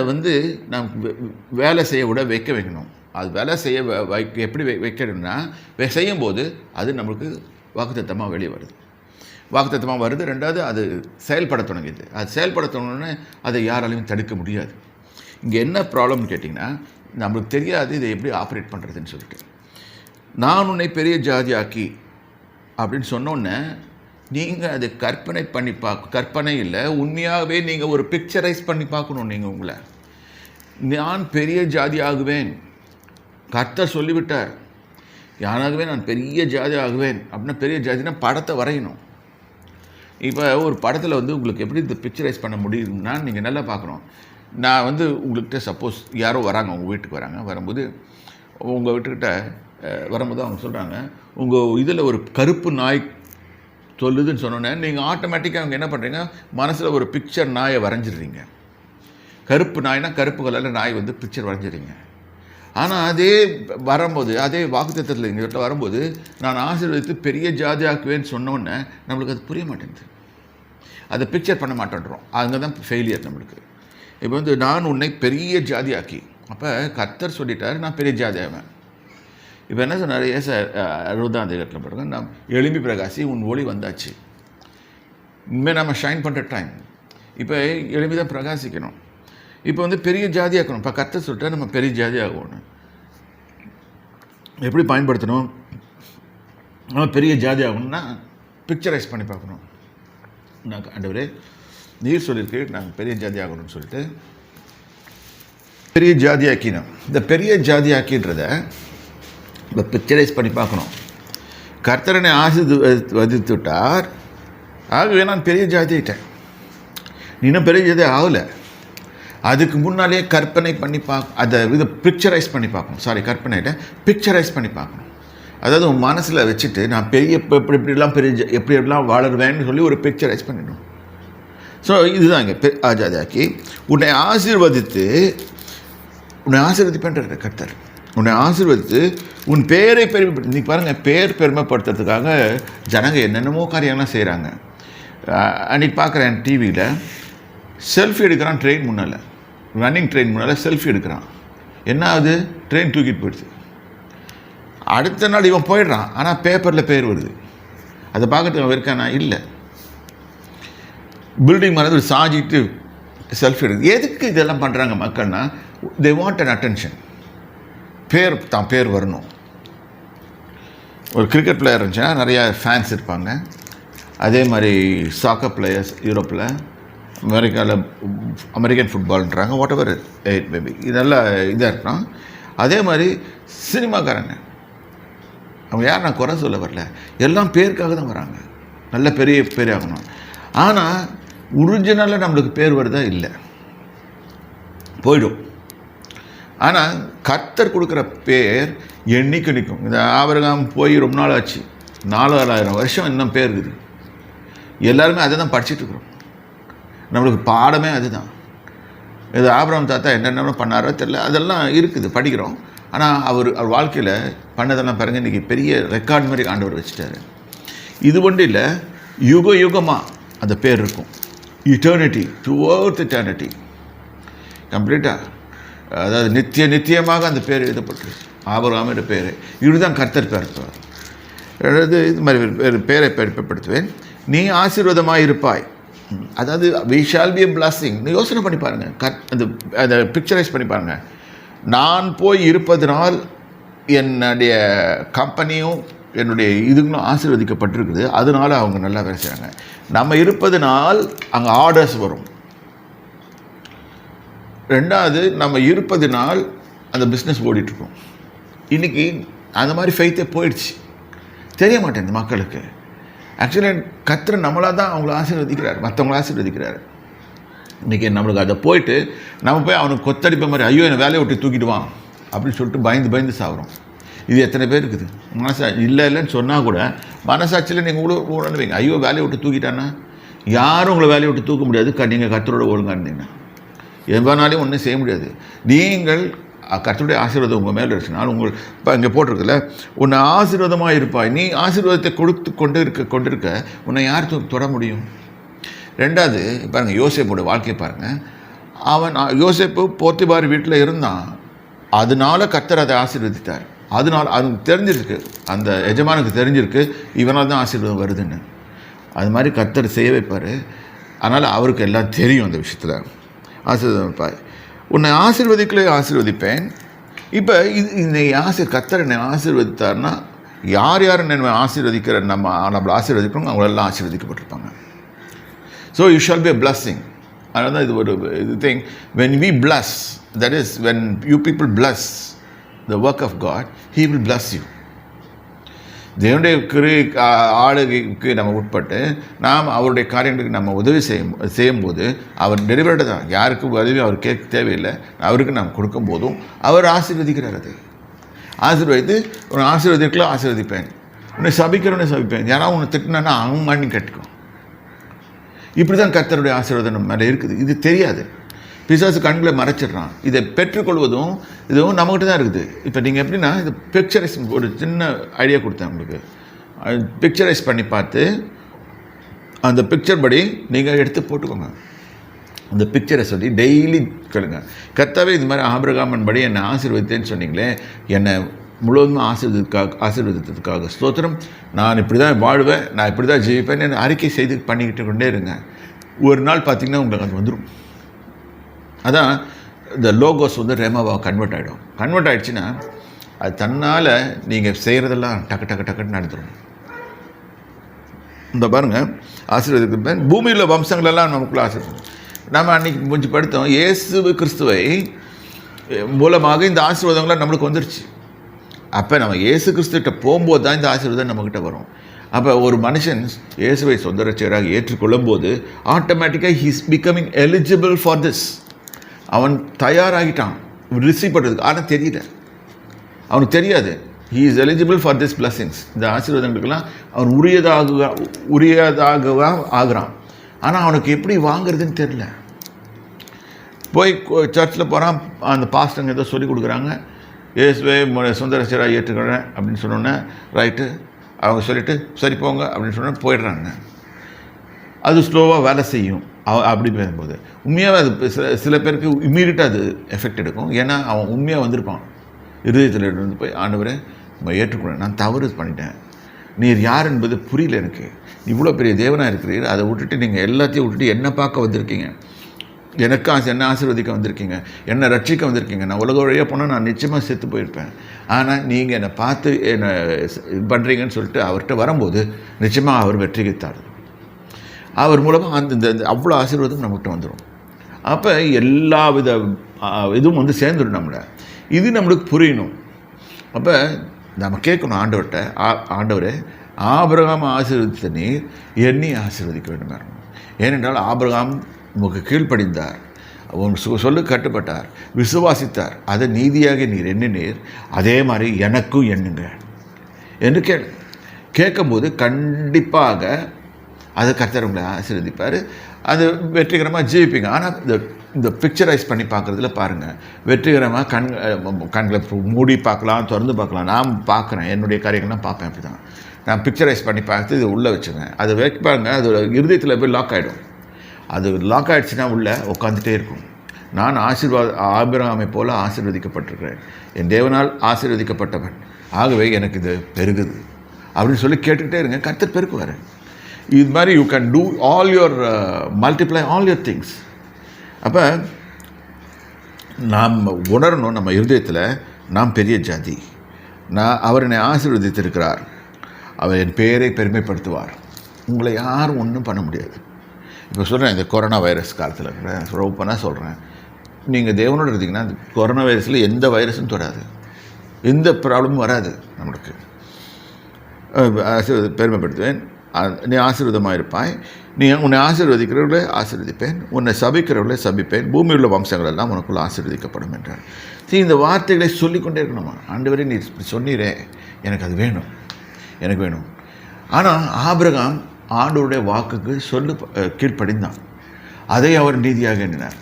நமக்கு வேலை செய்ய விட வைக்கணும். அது வேலை செய்ய எப்படி வைக்கணும்னா, செய்யும்போது அது நம்மளுக்கு வாக்குத்தத்தமாக வெளியே வருது. வாக்குத்தத்தமாக வருது. 2வது அது செயல்பட தொடங்கிது. அது செயல்பட தொடங்கினோடனே அதை யாராலையும் தடுக்க முடியாது. இங்கே என்ன ப்ராப்ளம்னு கேட்டிங்கன்னா, நம்மளுக்கு தெரியாது இதை எப்படி ஆப்ரேட் பண்ணுறதுன்னு சொல்லிட்டு. நான் உன்னை பெரிய ஜாதியாக்கி அப்படின்னு சொன்னோன்னே நீங்கள் அதை கற்பனை இல்லை, உண்மையாகவே நீங்கள் ஒரு பிக்சரைஸ் பண்ணி பார்க்கணும். நீங்கள் உங்களை நான் பெரிய ஜாதி ஆகுவேன், கர்த்தர் சொல்லிவிட்டார், யாராகவே நான் பெரிய ஜாதி ஆகுவேன் அப்படின்னா, பெரிய ஜாதினா படத்தை வரையணும். இப்போ ஒரு படத்தில் உங்களுக்கு எப்படி இந்த பிக்சரைஸ் பண்ண முடியும்னா, நீங்கள் நல்லா பார்க்கணும். நான் உங்கள்கிட்ட சப்போஸ் யாரோ வராங்க, உங்கள் வீட்டுக்கு வராங்க, வரும்போது உங்கள் வீட்டுக்கிட்ட வரும்போது அவங்க சொல்கிறாங்க, உங்கள் இதில் ஒரு கருப்பு நாய் சொல்லுதுன்னு சொன்னோன்னே நீங்கள் ஆட்டோமேட்டிக்காக அவங்க என்ன பண்ணுறீங்க, மனசில் ஒரு பிக்சர் நாயை வரைஞ்சிடுறீங்க. கருப்பு நாய்னா கருப்பு கலரில் நாய் பிக்சர் வரைஞ்சிடுறீங்க. ஆனால் அதே வரும்போது, அதே வாக்குத்தத்தத்தில் எங்கள் வீட்டில் வரும்போது, நான் ஆசீர்வதித்து பெரிய ஜாதியாக்குவேன்னு சொன்னோன்னே நம்மளுக்கு அது புரிய மாட்டேங்குது. அதை பிக்சர் பண்ண மாட்டேன்றோம். அங்கே தான் ஃபெயிலியர் நம்மளுக்கு. இப்போ வந்து நான் உன்னை பெரிய ஜாதியாக்கி, அப்போ கர்த்தர் சொல்லிட்டார் நான் பெரிய ஜாதி ஆவேன். இப்போ என்ன சொன்னார்? 60 பாருங்க, நான் எழும்பி பிரகாசி உன் ஒளி வந்தாச்சு. இனிமேல் நம்ம ஷைன் பண்ணுற டைம். இப்போ எழும்பி தான் பிரகாசிக்கணும். இப்போ வந்து பெரிய ஜாதியாக்கணும். இப்போ கர்த்தர் சொல்லிட்டா நம்ம பெரிய ஜாதி ஆகணும். எப்படி பயன்படுத்தணும்? நம்ம பெரிய ஜாதி ஆகணும்னா பிக்சரைஸ் பண்ணி பார்க்கணும். நான் ஆண்டவரே நீர் சொல்லியிருக்கு நாங்கள் பெரிய ஜாதி ஆகணும்னு சொல்லிட்டு பெரிய ஜாதி ஆக்கினோம். இந்த பெரிய ஜாதி ஆக்கின்றதை இப்போ பிக்சரைஸ் பண்ணி பார்க்கணும். கர்த்தரனை ஆசீர்வதித்துட்டார், ஆகவே நான் பெரிய ஜாதி ஆகிட்டேன். இன்னும் பெரிய ஜாதி ஆகலை. அதுக்கு முன்னாலே கற்பனை பண்ணி அதை இது பிக்சரைஸ் பண்ணி பார்க்கணும். கற்பனையிட்ட பிக்சரைஸ் பண்ணி பார்க்கணும். அதாவது உன் மனசில் வச்சுட்டு நான் பெரிய எப்படிலாம் பெரிய எப்படியெல்லாம் வாழருவேன்னு சொல்லி ஒரு பிக்சரைஸ் பண்ணிடணும். ஸோ இதுதான் இங்கே ஆஜாதியாக்கி உன்னை ஆசீர்வதிப்பேன்ற கர்த்தர். உன்னை ஆசீர்வதித்து உன் பேரை பெருமைப்படுத்த. இன்றைக்கி பாருங்கள், பேர் பெருமைப்படுத்துறதுக்காக ஜனங்க என்னென்னமோ காரியங்கள்லாம் செய்கிறாங்க. அன்றைக்கி பார்க்குறேன் டிவியில் செல்ஃபி எடுக்கிறான். ட்ரெயின் முன்னால், ரன்னிங் ட்ரெயின் முன்னால் செல்ஃபி எடுக்கிறான். என்ன ஆகுது? ட்ரெயின் தூக்கிட்டு போயிடுது. அடுத்த நாள் இவன் போயிடுறான், ஆனால் பேப்பரில் பேர் வருது. அதை பார்க்கறதுக்கு அவன் இருக்கானா? இல்லை. பில்டிங் மேலே ஒரு சாஞ்சிட்டு செல்ஃபி எடுக்குது. எதுக்கு இதெல்லாம் பண்ணுறாங்க மக்கள்னா, தே வாண்ட் அன் அட்டென்ஷன். பேர் வரணும். ஒரு கிரிக்கெட் பிளேயர் இருந்துச்சுன்னா நிறையா ஃபேன்ஸ் இருப்பாங்க. அதே மாதிரி சாக்கர் பிளேயர்ஸ் யூரோப்பில், அமெரிக்கன் ஃபுட்பால்ன்றாங்க, வாட் எவர் இட் மேபி, இதெல்லாம் இதாக இருக்கலாம். அதே மாதிரி சினிமாக்காரங்க, அவங்க யார் நான் குறை சொல்ல வரல, எல்லாம் பேருக்காக தான் வராங்க. நல்ல பெரிய பேர் ஆகணும். ஆனால் ஒரிஜினலாக நம்மளுக்கு பேர் வருதா? இல்லை, போயிடும். ஆனால் கர்த்தர் கொடுக்குற பேர் என்னைக்கு நிற்கும். இந்த ஆபிரகாம் போய் ரொம்ப நாள் ஆச்சு, 4000 வருஷம் இன்னும் பேர் இருக்குது. எல்லாருமே அதை தான் படிச்சுட்ருக்குறோம். நம்மளுக்கு பாடமே அதுதான். இது ஆபிரகாம் தாத்தா என்னென்ன பண்ணாரோ தெரியல, அதெல்லாம் இருக்குது, படிக்கிறோம். ஆனால் அவர் வாழ்க்கையில் பண்ணதெல்லாம் பாருங்கள், இன்றைக்கி பெரிய ரெக்கார்ட் மாதிரி ஆண்டவர் வச்சுட்டாரு. இது ஒன்றும் இல்லை, யுகமாக அந்த பேர் இருக்கும். இட்டர்னிட்டி, டுவர்த் இட்டர்னிட்டி, கம்ப்ளீட்டாக. அதாவது நித்தியமாக அந்த பேர் எழுதப்பட்டிருக்கு. ஆபிரகாமோட பேர் இதுதான் கர்த்தர் பேர். அதாவது இது மாதிரி பேரை பெருமைப்படுத்துவேன். நீ ஆசீர்வாதமாக இருப்பாய். அதாவது we shall be a blessing. நீ யோசனை பண்ணி பாருங்கள், அதை பிக்சரைஸ் பண்ணி பாருங்கள். நான் போய் இருப்பதனால் என்னுடைய கம்பெனியும் என்னுடைய இதுங்களும் ஆசீர்வதிக்கப்பட்டிருக்குது. அதனால் அவங்க நல்லா வேலை செய்கிறாங்க. நம்ம இருப்பதனால் அங்கே ஆர்டர்ஸ் வரும். ரெண்டாவது, நம்ம இருப்பதனால் அந்த பிஸ்னஸ் ஓடிட்டுருக்கோம். இன்றைக்கி அந்த மாதிரி ஃபெய்த்தே போயிடுச்சு, தெரிய மாட்டேங்குது மக்களுக்கு. ஆக்சுவலி கர்த்தர் நம்மளாக தான் அவங்கள ஆசீர்வதிக்கிறார், மற்றவங்கள ஆசீர்வதிக்கிறார். இன்றைக்கி நம்மளுக்கு அதை போயிட்டு நம்ம போய் அவனுக்கு கொத்தடிப்ப மாதிரி, ஐயோ என்னை வேலையை விட்டு தூக்கிடுவான் அப்படின்னு சொல்லிட்டு பயந்து சாகுறோம். இது எத்தனை பேர் இருக்குது? இல்லைன்னு சொன்னால் கூட மனசாட்சியில் நீங்கள் உணர்வீங்க, ஐயோ வேலையை விட்டு தூக்கிட்டான்னா. யாரும் உங்களை வேலையை விட்டு தூக்க முடியாது. நீங்கள் கர்த்தரோட ஒழுங்காக இருந்தீங்கன்னா எவ்வளோனாலையும் ஒன்றும் செய்ய முடியாது. நீங்கள் கர்த்தருடைய ஆசீர்வாதம் உங்கள் மேலே இருந்துச்சுனாலும் உங்கள் இப்போ இங்கே போட்டிருக்குல்ல, உன்னை ஆசீர்வாதமாக இருப்பாய். நீ ஆசீர்வாதத்தை கொடுத்து கொண்டிருக்க உன்னை யார் தொட முடியும்? ரெண்டாவது பாருங்கள், யோசேப்போட வாழ்க்கையை பாருங்கள். யோசேப்பு போத்திபார் வீட்டில் இருந்தான், அதனால கர்த்தர் அதை ஆசீர்வதித்தார். அதனால் அவனுக்கு தெரிஞ்சிருக்கு, அந்த எஜமானுக்கு தெரிஞ்சிருக்கு இவனால் தான் ஆசீர்வாதம் வருதுன்னு. அது மாதிரி கர்த்தர் செய்ய வைப்பார். அதனால் அவருக்கு எல்லாம் தெரியும் அந்த விஷயத்தில். ஆசீர்வாதம் வைப்பார். உன்னை ஆசீர்வதிப்பேன். இப்போ இந்த கர்த்தர் என்னை ஆசீர்வதித்தார்னா யார் என்னை ஆசீர்வதிக்கிற நம்மளை ஆசீர்வதிக்கிறோம் அவங்களெல்லாம் ஆசீர்வதிக்கப்பட்டிருப்பாங்க. So you shall be a blessing. அதனால தான் இது ஒரு இது திங். when we bless, that is when you people bless the work of God, he will bless you. தேவனுடைய ஆளுகைக்கு நம்ம உட்பட்டு நாம் அவருடைய காரியங்களுக்கு நம்ம உதவி செய்யும்போது அவர் டெலிவர்டு தான். யாருக்கு உதவி அவர் கேட்க தேவையில்லை, அவருக்கு நாம் கொடுக்கும் போதும் அவர் ஆசீர்வதிக்கிறார். அது ஆசீர்வதித்து உன்னை ஆசீர்வதிப்பேன், உன்னை சபிப்பேன். யாராவது உன்னை திட்டினா அவன் மண்ணி கட்டிக்கும். இப்படி தான் கர்த்தருடைய ஆசீர்வாதம் நம்ம மேலே இருக்குது. இது தெரியாது, பிசாசு கண்களை மறைச்சிடுறான். இதை பெற்றுக்கொள்வதும் இதுவும் நம்மகிட்ட தான் இருக்குது. இப்போ நீங்கள் எப்படின்னா, இது பிக்சரைஸ், ஒரு சின்ன ஐடியா கொடுத்தேன் உங்களுக்கு. பிக்சரைஸ் பண்ணி பார்த்து அந்த பிக்சர் படி நீங்கள் எடுத்து போட்டுக்கோங்க. அந்த பிக்சரை சொல்லி டெய்லி கேளுங்க, கர்த்தாவே இது மாதிரி ஆபிரகாமின் படி என்னை ஆசீர்வதித்தேன்னு சொன்னீங்களே, என்னை முழுவதும் ஆசீர்வதித்ததுக்காக ஸ்தோத்திரம். நான் இப்படி தான் வாழ்வேன், நான் இப்படி தான் ஜெயிப்பேன் என்ன அறிக்கை செய்து பண்ணிக்கிட்டு கொண்டே இருங்க. ஒரு நாள் பார்த்திங்கன்னா உங்களுக்கு அது வந்துடும். அதான் இந்த லோகோஸ் வந்து ரேமாவாக கன்வெர்ட் ஆகிடும். கன்வெர்ட் ஆகிடுச்சின்னா அது தன்னால் நீங்கள் செய்கிறதெல்லாம் டக்கு டக்கு டக்குன்னு நடந்துடும். இந்த பாருங்கள், ஆசீர்வதிப்பேன் பூமியில் வம்சங்களெல்லாம் நமக்குள்ள ஆசீர்வதிக்கும். நம்ம அன்றைக்கி முடிஞ்சு படுத்தோம், இயேசு கிறிஸ்துவை மூலமாக இந்த ஆசீர்வாதங்கள்லாம் நம்மளுக்கு வந்துருச்சு. அப்போ நம்ம இயேசு கிறிஸ்துகிட்ட போகும்போது தான் இந்த ஆசீர்வாதம் நம்மக்கிட்ட வரும். அப்போ ஒரு மனுஷன் இயேசுவை சொந்த ரட்சகராக ஏற்றுக்கொள்ளும் போது ஆட்டோமேட்டிக்காக he is becoming eligible for this. அவன் தயாராகிட்டான் ரிசீவ் பண்ணுறதுக்கு. ஆனால் தெரியல, அவனுக்கு தெரியாது he is eligible for this blessings. இந்த ஆசீர்வாதங்களுக்கெல்லாம் அவன் உரியதாக ஆகிறான். ஆனால் அவனுக்கு எப்படி வாங்குறதுன்னு தெரில. போய் சர்ச்சில் போகிறான், அந்த பாஸ்டங்க ஏதோ சொல்லிக் கொடுக்குறாங்க, இயேசுவே சொந்த ரட்சகராக ஏற்றுக்கிறேன் அப்படின்னு சொன்னோன்னே ரைட்டு அவங்க சொல்லிவிட்டு சரி போங்க அப்படின்னு சொன்னால் போயிடுறாங்க. அது ஸ்லோவாக வேலை செய்யும். அப்படி பேசும்போது உண்மையாக அது சில பேருக்கு இம்மீடியட்டாக அது எஃபெக்ட் எடுக்கும். ஏன்னா அவன் உண்மையாக வந்திருப்பான், இருதயத்தில் இருந்து போய் ஆண்டவரை நம்ம ஏற்றுக்கொள்ள, நான் தவறு பண்ணிட்டேன், நீர் யார் என்பது புரியல எனக்கு, இவ்வளோ பெரிய தேவனாக இருக்கிறீர், அதை விட்டுட்டு நீங்கள் எல்லாத்தையும் விட்டுட்டு என்ன பார்க்க வந்திருக்கீங்க, எனக்கு என்ன ஆசீர்வதிக்க வந்திருக்கீங்க, என்னை ரட்சிக்க வந்திருக்கீங்க. நான் உலக வழியாக போனால் நான் நிச்சயமாக செத்து போயிருப்பேன். ஆனால் நீங்கள் என்னை பார்த்து என்னை இது பண்ணுறீங்கன்னு சொல்லிட்டு அவர்கிட்ட வரும்போது நிச்சயமாக அவர் வெற்றிகைத்தார். அவர் மூலமாக அந்த அவ்வளோ ஆசீர்வாதம் நம்மகிட்ட வந்துடும். அப்போ எல்லா வித இதுவும் வந்து சேர்ந்துடும் நம்மளை. இது நம்மளுக்கு புரியணும். அப்போ நம்ம கேட்கணும் ஆண்டவர்கிட்ட, ஆண்டவரே ஆபிரகாம் ஆசீர்வதித்த நீர் என்னை ஆசீர்வதிக்க வேண்டும். ஏனென்றால் ஆபிரகாம் உமக்கு கீழ்ப்படிந்தார், உன் சொல்லு கட்டுப்பட்டார், விசுவாசித்தார், அதை நீதியாக நீர் எண்ணினீர், அதே மாதிரி எனக்கும் எண்ணுங்க என்று கேட்கும்போது கண்டிப்பாக அதை கர்த்தர் உங்களை ஆசீர்வதிப்பார். அது வெற்றிகரமாக ஜீவிப்பீங்க. ஆனால் இந்த பிக்சரைஸ் பண்ணி பார்க்குறதுல பாருங்கள், வெற்றிகரமாக கண்களை மூடி பார்க்கலாம், திறந்து பார்க்கலாம். நான் பார்க்குறேன், என்னுடைய காரியங்கள்லாம் பார்ப்பேன். அப்படி தான் நான் பிக்சரைஸ் பண்ணி பார்த்து இதை உள்ளே வச்சுருவேன். அதை வைப்பாங்க, அது இருதயத்தில் போய் லாக் ஆகிடும். அது லாக் ஆகிடுச்சுன்னா உள்ளே உட்காந்துட்டே இருக்கும். நான் ஆபிரகாமை போல ஆசீர்வதிக்கப்பட்டிருக்கிறேன், என் தேவனால் ஆசீர்வதிக்கப்பட்டவன், ஆகவே எனக்கு இது பெருகுது அப்படின்னு சொல்லி கேட்டுக்கிட்டே இருங்க. கர்த்தர் பெருக்குவார். இது மாதிரி you can do all your multiply all your things. அப்போ நாம் உணரணும், நம்ம இருதயத்தில் நாம் பெரிய ஜாதி, அவர் என்னை ஆசீர்வதித்திருக்கிறார், அவர் என் பெயரை பெருமைப்படுத்துவார், உங்களை யாரும் ஒன்றும் பண்ண முடியாது. இப்போ சொல்கிறேன், இந்த கொரோனா வைரஸ் காலத்தில் இருக்கிறேன், ஓப்பனாக சொல்கிறேன், நீங்கள் தேவனோடு இருந்தீங்கன்னா அந்த கொரோனா வைரஸில் எந்த வைரஸும் தொடாது, எந்த ப்ராப்ளமும் வராது. நம்மளுக்கு பெருமைப்படுத்துவேன், நீ ஆசீர்வாதமாக இருப்பாய், நீ உன்னை ஆசீர்வதிக்கிறவர்களே ஆசீர்வதிப்பேன், உன்னை சபிக்கிறவர்களே சபிப்பேன், பூமியில் உள்ள வம்சங்கள் எல்லாம் உனக்குள்ளே ஆசீர்வதிக்கப்படும் என்றார். சரி, இந்த வார்த்தைகளை சொல்லிக்கொண்டே இருக்கணுமா? ஆண்டவரே நீ இப்படி சொன்னீரே, எனக்கு அது வேணும், எனக்கு வேணும். ஆனால் ஆபிரகாம் ஆண்டவருடைய வாக்குக்கு கீழ்ப்படிந்தான், அதை அவர் நீதியாக எண்ணினார்.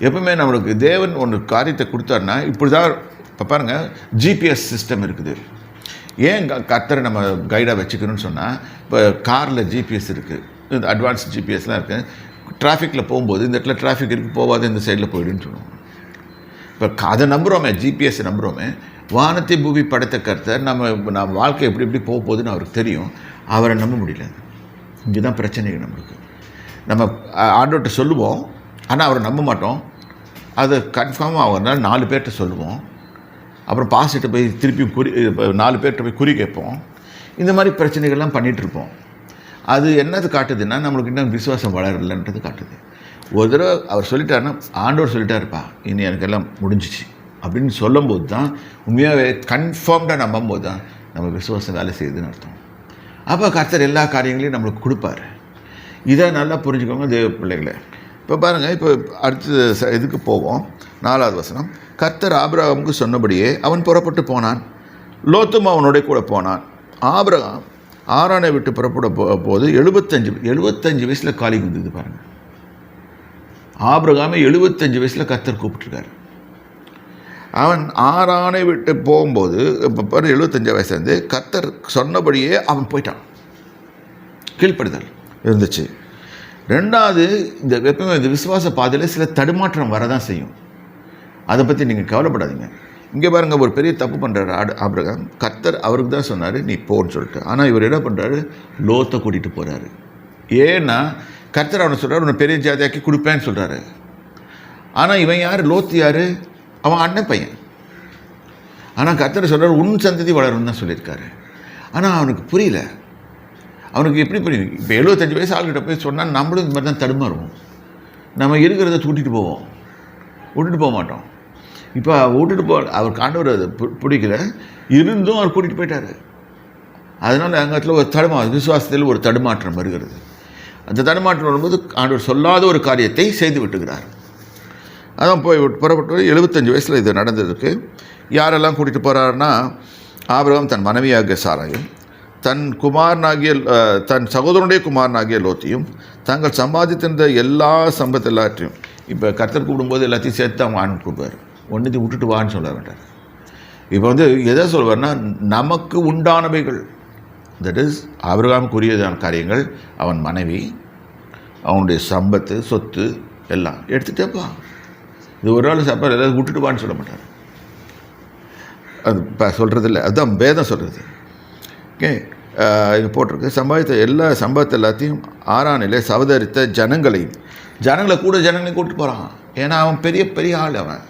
எப்பவுமே நம்மளுக்கு தேவன் ஒன்று காரியத்தை கொடுத்தாருன்னா இப்படி தான். இப்போ பாருங்கள், ஜிபிஎஸ் சிஸ்டம் இருக்குது. ஏன் கர்த்தரை நம்ம கைடாக வச்சுக்கணும்னு சொன்னால், இப்போ காரில் ஜிபிஎஸ் இருக்குது, இந்த அட்வான்ஸ் ஜிபிஎஸ்லாம் இருக்குது. டிராஃபிக்கில் போகும்போது இந்த இடத்துல டிராஃபிக் இருக்குது, போகாது, இந்த சைடில் போயிடுன்னு சொல்லுவோம். இப்போ அதை நம்புகிறோமே, ஜிபிஎஸ்ஸை நம்புகிறோமே. வானத்தை பூமி படைத்த கர்த்தர் நம்ம வாழ்க்கை எப்படி எப்படி போக போகுதுன்னு அவருக்கு தெரியும், அவரை நம்ப முடியல. இங்கே தான் பிரச்சனைகள் நம்மளுக்கு. நம்ம ஆண்டவர்கிட்ட சொல்லுவோம், ஆனால் அவரை நம்ப மாட்டோம். அதை கன்ஃபார்மாக அவர்னால 4 பேர்கிட்ட சொல்லுவோம், அப்புறம் பாஸ்கிட்ட போய் திருப்பி 4 பேர்கிட்ட போய் குறி கேட்போம். இந்த மாதிரி பிரச்சனைகள்லாம் பண்ணிகிட்ருப்போம். அது என்னது காட்டுதுன்னா, நம்மளுக்கு இன்னும் விசுவாசம் வளரலைன்றது காட்டுது. ஒரு தடவை அவர் சொல்லிட்டாருன்னா, ஆண்டவர் சொல்லிட்டாருப்பா இனி எனக்கெல்லாம் முடிஞ்சிச்சு அப்படின்னு சொல்லும்போது தான், உண்மையாகவே கன்ஃபார்ம்டாக நம்பும்போது தான் நம்ம விசுவாசம் வேலை செய்யுதுன்னு அர்த்தம். அப்போ கர்த்தர் எல்லா காரியங்களையும் நம்மளுக்கு கொடுப்பார். இதை நல்லா புரிஞ்சுக்கோங்க தேவ பிள்ளைகளை. இப்போ பாருங்கள், இப்போ அடுத்த இதுக்கு போவோம். 4வது வசனம். கர்த்தர் ஆபிரகாமுக்கு சொன்னபடியே அவன் புறப்பட்டு போனான், லோத்தும் அவனோட கூட போனான். ஆபிரகாம் ஆரானை விட்டு புறப்பட போது 75 வயசில் காலி வந்தது. பாருங்கள், ஆபிரகாமை 75 வயசில் கர்த்தர் கூப்பிட்டுருக்காரு. அவன் ஆரானை விட்டு போகும்போது இப்போ 75 வயசுலேருந்து கர்த்தர் சொன்னபடியே அவன் போயிட்டான். கீழ்ப்படுதல். இருந்துச்சு. ரெண்டாவது, இந்த எப்பவுமே இந்த விசுவாச பாதையில் சில தடுமாற்றம் வரதான் செய்யும். அதை பற்றி நீங்கள் கவலைப்படாதீங்க. இங்கே பாருங்கள், ஒரு பெரிய தப்பு பண்ணுறாரு ஆபிரகாம். கர்த்தர் அவருக்கு தான் சொன்னார் நீ போன்னு சொல்லிட்டு. ஆனால் இவர் என்ன பண்ணுறாரு, லோத்தை கூட்டிகிட்டு போகிறாரு. ஏன்னா கர்த்தர் அவனை சொல்கிறார் உன்னை பெரிய ஜாதியாக்கி கொடுப்பேன்னு சொல்கிறாரு. ஆனால் இவன் யார், லோத்து யார், அவன் அண்ணன் பையன். ஆனால் கர்த்தர் சொல்கிறார் உன் சந்ததி வளரும்னு தான் சொல்லியிருக்காரு. ஆனால் அவனுக்கு புரியல. அவனுக்கு எப்படி புரியும்? இப்போ 75 வயசு ஆள்கிட்ட போய் சொன்னால் நம்மளும் இந்த மாதிரி தான் தடுமாறுவோம். நம்ம இருக்கிறத கூட்டிகிட்டு போவோம், விட்டுட்டு போக மாட்டோம். இப்போ விட்டுட்டு அவர் ஆண்டவர் அது பிடிக்கல, இருந்தும் அவர் கூட்டிகிட்டு போயிட்டார். அதனால் அங்கத்தில் ஒரு விசுவாசத்தில் ஒரு தடுமாற்றம் வருகிறது. அந்த தடுமாற்றம் வரும்போது ஆண்டவர் சொல்லாத ஒரு காரியத்தை செய்து விட்டுகிறார். அதான் போய் புறப்பட்டு 75 வயசில் இது நடந்ததுக்கு யாரெல்லாம் கூட்டிகிட்டு போகிறாருன்னா, ஆபிரகாம் தன் மனைவியாகிய சாராயும், தன் சகோதரனுடைய குமாரனாகிய லோத்தையும், தாங்கள் சம்பாதித்திருந்த எல்லா சம்பத்து எல்லாத்தையும். இப்போ கர்த்தர் கூடும்போது எல்லாத்தையும் சேர்த்து அவங்க ஆண்டு கூடுவார், ஒன்றுத்தையும் விட்டுட்டு வான்னு சொல்ல வேண்டார். இப்போ எதை சொல்வார்னா, நமக்கு உண்டானவைகள், தட் இஸ் ஆபிரகாமுக்குரியதான காரியங்கள், அவன் மனைவி, அவனுடைய சம்பத்து, சொத்து எல்லாம் எடுத்துகிட்டேப்பா. இது ஒரு நாள் சாப்பாடு எல்லாத்தையும் விட்டுட்டு வான்னு சொல்ல மாட்டார். அது இப்போ சொல்கிறது இல்லை, அதுதான் வேதம் சொல்கிறது. ஓகே, இது போட்டிருக்கு. சம்பாதித்த எல்லா சம்பவத்தை எல்லாத்தையும் ஆரானிலே சவதரித்த ஜனங்களை கூட்டத்தையும் கூப்பிட்டு போகிறான். ஏன்னா அவன் பெரிய பெரிய ஆள். அவன்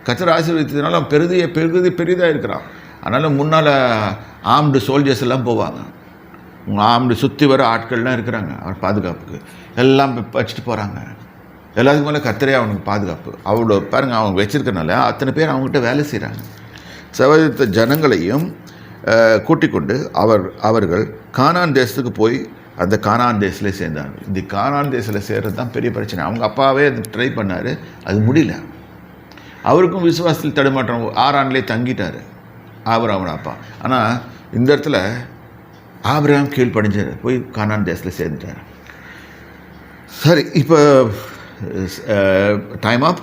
கர்த்தர் ஆசீர்வதித்ததுனால அவன் பெரிதாக இருக்கிறான். அதனால் முன்னால் ஆம்டு சோல்ஜர்ஸ் எல்லாம் போவாங்க. ஆம்டு சுற்றி வர ஆட்கள்லாம் இருக்கிறாங்க அவர் பாதுகாப்புக்கு. எல்லாம் வச்சுட்டு போகிறாங்க. எல்லாத்துக்கும் மேலே கர்த்தரே அவனுக்கு பாதுகாப்பு. அவ்வளோ பாருங்கள், அவங்க வச்சுருக்கனால அத்தனை பேர் அவங்ககிட்ட வேலை செய்கிறாங்க. சவதரித்த ஜனங்களையும் கூட்டிக் கொண்டு அவர்கள் கானான் தேசத்துக்கு போய் அந்த கானான் தேசத்தில் சேர்ந்தாங்க. இந்த கானான் தேசத்தில் சேர்றது தான் பெரிய பிரச்சனை. அவங்க அப்பாவே அது ட்ரை பண்ணார், அது முடியல. அவருக்கும் விசுவாசத்தில் தடுமாற்றம். ஆரான்லே தங்கிட்டார் ஆபிரகாமோட அப்பா. ஆனால் இந்த இடத்துல ஆபிரகாம் கீழ்ப்படிஞ்சார், போய் கானான் தேசத்தில் சேர்ந்துட்டார். சரி, இப்போ time up.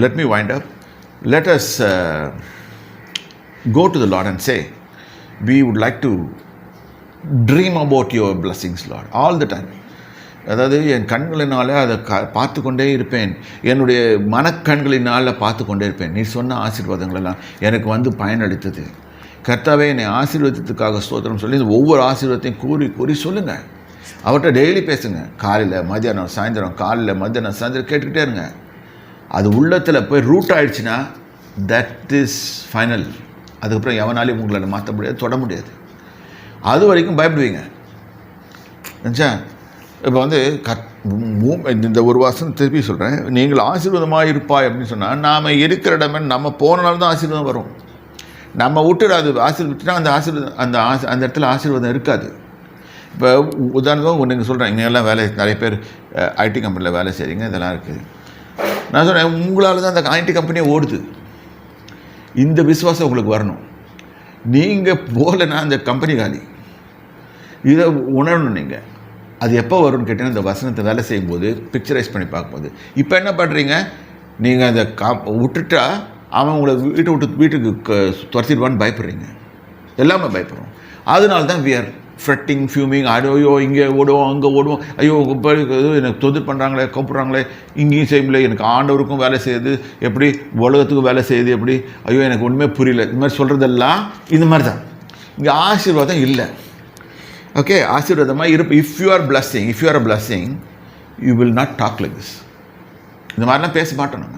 Let me wind up. Let us go to the Lord and say, we would like to dream about your blessings, Lord, all the time. அதாவது என் கண்களினால அதை பார்த்து கொண்டே இருப்பேன், என்னுடைய மனக்கண்களினால் பார்த்து கொண்டே இருப்பேன். நீ சொன்ன ஆசீர்வாதங்களெல்லாம் எனக்கு பயனளித்தது. கர்த்தாவே, என்னை ஆசீர்வாதத்துக்காக ஸ்தோத்திரம் சொல்லி ஒவ்வொரு ஆசீர்வாதத்தையும் கூறி சொல்லுங்கள். அவர்கிட்ட டெய்லி பேசுங்க. காலையில், மத்தியானம், சாயந்தரம், காலையில், மத்தியானம், சாயந்தரம் கேட்டுக்கிட்டே இருங்க. அது உள்ளத்தில் போய் ரூட் ஆகிடுச்சுன்னா தட் இஸ் ஃபைனல். அதுக்கப்புறம் எவனாலையும் உங்களை மாற்ற முடியாது, தொட முடியாது. அது வரைக்கும் பயப்படுவீங்க. நினச்சா இப்போ இந்த ஒரு வாசம் திருப்பி சொல்கிறேன். நீங்கள் ஆசீர்வாதமாக இருப்பாய் அப்படின்னு சொன்னால், நாம் இருக்கிற இடமே நம்ம போனால்தான் தான் ஆசீர்வாதம் வரும். நம்ம விட்டு அது ஆசீர்வதிச்சுனா அந்த இடத்துல ஆசீர்வாதம் இருக்காது. இப்போ உதாரணம் நீங்கள் சொல்கிறேன், இங்கே எல்லாம் நிறைய பேர் ஐடி கம்பெனியில் வேலை செய்கிறீங்க, இதெல்லாம் இருக்குது. நான் சொல்கிறேன், உங்களால் தான் அந்த ஐடி கம்பெனியே ஓடுது. இந்த விசுவாசம் உங்களுக்கு வரணும். நீங்கள் போகலைன்னா அந்த கம்பெனி காலி. இதை உணரணும். நீங்கள் அது எப்போ வரும்னு கேட்டீங்கன்னா, இந்த வசனத்தை வேலை செய்யும்போது பிக்சரைஸ் பண்ணி பார்க்கும்போது. இப்போ என்ன பண்ணுறீங்க, நீங்கள் அந்த விட்டுட்டா அவன் உங்களை வீட்டுக்கு துரத்திடுவான்னு பயப்படுறீங்க. எல்லாமே பயப்படுறோம். அதனால தான் we are fretting, fuming. ஐயோ இங்கே ஓடுவோம், அங்கே ஓடுவோம், ஐயோ எனக்கு தொந்தர் பண்ணுறாங்களே, கூப்பிட்றாங்களே, இங்கேயும் செய்யல, எனக்கு ஆண்டவருக்கும் வேலை செய்யுது எப்படி, உலகத்துக்கும் வேலை செய்யுது எப்படி, ஐயோ எனக்கு ஒன்றுமே புரியல. இந்த மாதிரி சொல்கிறதெல்லாம் இந்த மாதிரி தான். இங்கே ஆசீர்வாதம் இல்லை. ஓகே, ஆசீர்வாதமாக if you are a blessing, you will not talk like this. இந்த மாதிரிலாம் பேச மாட்டோம் நம்ம.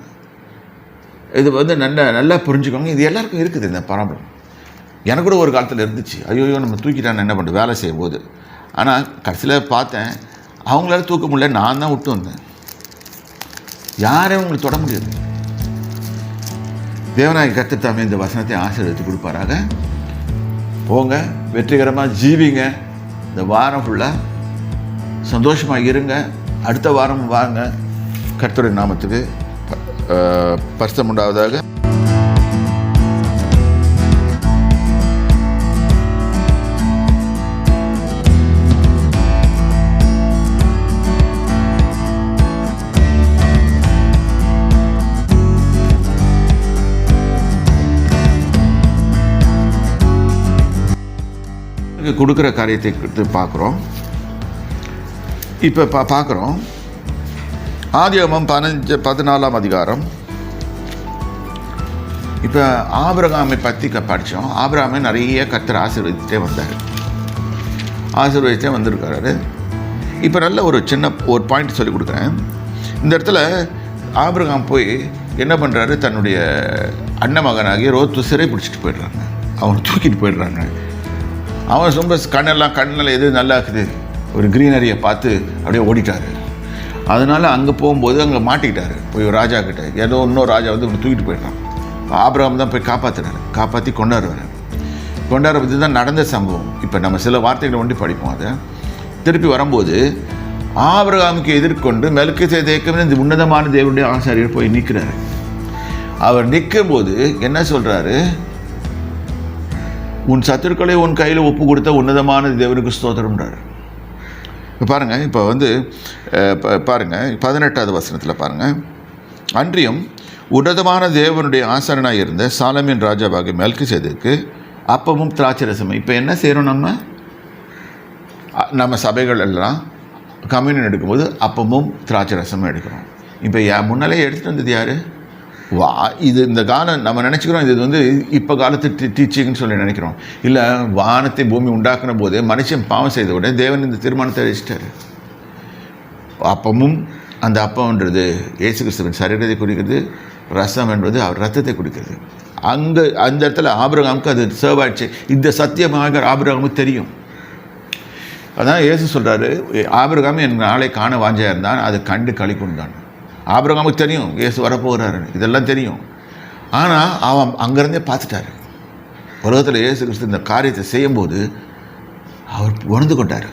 இது நல்லா புரிஞ்சுக்கோங்க. இது எல்லாருக்கும் இருக்குது இந்த ப்ராப்ளம். எனக்கு கூட ஒரு காலத்தில் இருந்துச்சு. ஐயோ நம்ம தூக்கிட்டான்னு என்ன பண்ணுறது வேலை செய்யும் போது. ஆனால் கடைசியில் பார்த்தேன், அவங்களால தூக்க முடியல, நான் தான் விட்டு வந்தேன். யாரையும் உங்களுக்கு தொட முடியாது. தேவனாய் கர்த்தர் தாமே இந்த வசனத்தை ஆசீர்வதித்து கொடுப்பாராக. போங்க, வெற்றிகரமாக ஜீவிங்க. இந்த வாரம் ஃபுல்லாக சந்தோஷமாக இருங்க. அடுத்த வாரம் வாங்க. கர்த்தருடைய நாமத்துக்கு பரிசுத்தம் உண்டாவதாக. கொடுக்குற காரியத்தை பார்க்குறோம். இப்போ பார்க்குறோம் ஆதியாகமம் 14ஆம் அதிகாரம். இப்போ ஆபிரகாமை பற்றி படித்தோம். ஆபிரகாமை நிறைய கர்த்தர் ஆசீர்வதிச்சுட்டே வந்திருக்காரு. இப்போ நல்ல ஒரு சின்ன ஒரு பாயிண்ட் சொல்லி கொடுக்குறேன். இந்த இடத்துல ஆபிரகாம் போய் என்ன பண்ணுறாரு, தன்னுடைய அண்ணன் மகனாகிய ரோத்து சிறை பிடிச்சிட்டு போயிடுறாங்க, அவனை தூக்கிட்டு போயிடுறாங்க. அவன் ரொம்ப கண்ணில் எது நல்லா இருக்குது, ஒரு க்ரீனரியை பார்த்து அப்படியே ஓடிட்டார். அதனால் அங்கே போகும்போது அங்கே மாட்டிக்கிட்டார். போய் ஒரு ராஜா கிட்ட ஏதோ இன்னொரு ராஜா வந்து இப்படி தூக்கிட்டு போயிட்டான். ஆபிரகாம் தான் போய் காப்பாற்றி கொண்டாடுற இதுதான் நடந்த சம்பவம். இப்போ நம்ம சில வார்த்தைகளை ஒண்டி படிப்போம். அதை திருப்பி வரும்போது ஆபிரகாமுக்கு எதிர்கொண்டு மெல்கிசேதேக்கு இந்த உன்னதமான தேவனுடைய ஆசாரியர் போய் நிற்கிறாரு. அவர் நிற்கும்போது என்ன சொல்கிறாரு, உன் சத்துருக்களை உன் கையில் ஒப்பு கொடுத்த உன்னதமான தேவனுக்கு ஸ்தோத்திரம்ன்றார். பாருங்கள், இப்போ வந்து பாருங்கள் 18வது வசனத்தில் பாருங்கள். அன்றியும் உன்னதமான தேவனுடைய ஆசாரனாக இருந்த சாலமீன் ராஜாவாகிய மெல்கிசேதேக்கு அப்பமும் திராட்சரசமும். இப்போ என்ன செய்கிறோம், நம்ம சபைகள் எல்லாம் கம்யூனியன் எடுக்கும்போது அப்பமும் திராட்சரசமும் எடுக்கிறோம். இப்போ முன்னாலே எடுத்துகிட்டு வந்தது யார்? இது இந்த காலம் நம்ம நினச்சிக்கிறோம் இது வந்து இப்போ காலத்து டீச்சிங்னு சொல்லி நினைக்கிறோம். இல்லை, வானத்தை பூமி உண்டாக்குன போது மனுஷன் பாவம் செய்த உடனே தேவன் இந்த தீர்மானத்தை அழிச்சிட்டாரு. அப்பமும் அந்த அப்பம்ன்றது இயேசு கிறிஸ்துவின் சரீரத்தை குறிக்கிறது, ரசம் என்பது அவர் ரத்தத்தை குறிக்கிறது. அங்கே அந்த இடத்துல ஆபிரகாமுக்கு அது சர்வ் ஆயிடுச்சு. இந்த சத்தியமாக ஆபிரகாமுக்கு தெரியும். அதான் இயேசு சொல்கிறாரு, ஆபிரகாம் என் நாளை காண வாஞ்சையாக இருந்தான், அதை கண்டு களி கொண்டான். ஆபிரகாமுக்கு தெரியும் இயேசு வரப்போகிறாரு, இதெல்லாம் தெரியும். ஆனால் அவன் அங்கேருந்தே பார்த்துட்டாரு. உலகத்தில் இயேசு கிறிஸ்து இந்த காரியத்தை செய்யும்போது அவர் உணர்ந்து கொண்டார்.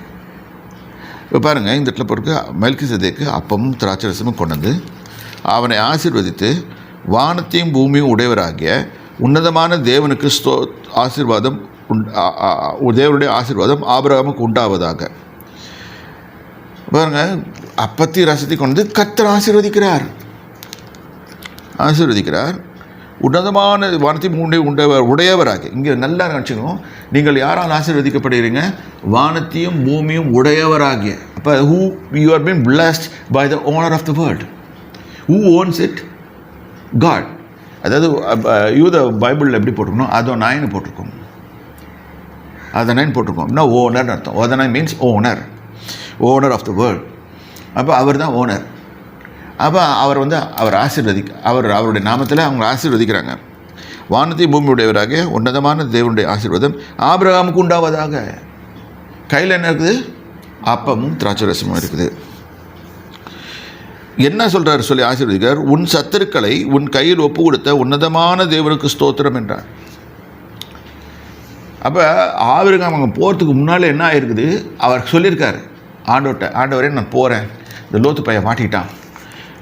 இப்போ பாருங்கள், இந்த இடத்துல பொறுக்கு மெல்கிசேதேக்கு அப்பமும் திராட்சரசமும் கொண்டு வந்து அவனை ஆசீர்வதித்து வானத்தையும் பூமியும் உடையவராகிய உன்னதமான தேவனுக்கு ஆசீர்வாதம் தேவனுடைய ஆசீர்வாதம் ஆபிரகாமுக்கு உண்டாவதாக. பாருங்க, அப்பத்தி ரசத்தை கொண்டு கர்த்தர் ஆசீர்வதிக்கிறார். உன்னதமான வானத்தையும் உடையவராக. இங்கே நல்லா நினச்சிக்கணும், நீங்கள் யாரால் ஆசீர்வதிக்கப்படுகிறீங்க? வானத்தையும் பூமியும் உடையவராகிய. அப்போ who you are being blessed by the owner of the world. Who owns it? God. அதாவது யூத பைபிளில் எப்படி போட்டிருக்கணும், அதோனாயின்னு போட்டிருக்கோம். அதனாயின் போட்டிருக்கோம். இன்னும் ஓனர்னு அர்த்தம். அதனாய் means owner of the world. அப்போ அவர் தான் ஓனர். அப்போ அவர் வந்து அவருடைய நாமத்தில் அவங்க ஆசீர்வதிக்கிறாங்க. வானத்தை பூமியுடையவராக உன்னதமான தேவனுடைய ஆசீர்வாதம் ஆபிரகாமுக்கு உண்டாவதாக. கையில் என்ன இருக்குது? அப்பமும் திராட்சரசமும் இருக்குது. என்ன சொல்கிறார் சொல்லி ஆசீர்வதிக்கிறார், உன் சத்துருக்களை உன் கையில் ஒப்பு கொடுத்த உன்னதமான தேவனுக்கு ஸ்தோத்திரம் என்றார். அப்போ ஆபிரகாம் அங்கே போகிறதுக்கு முன்னால் என்ன ஆகிருக்குது, அவர் சொல்லியிருக்காரு ஆண்டவரே நான் போகிறேன், இந்த லோத்து பையன் மாட்டிக்கிட்டான்,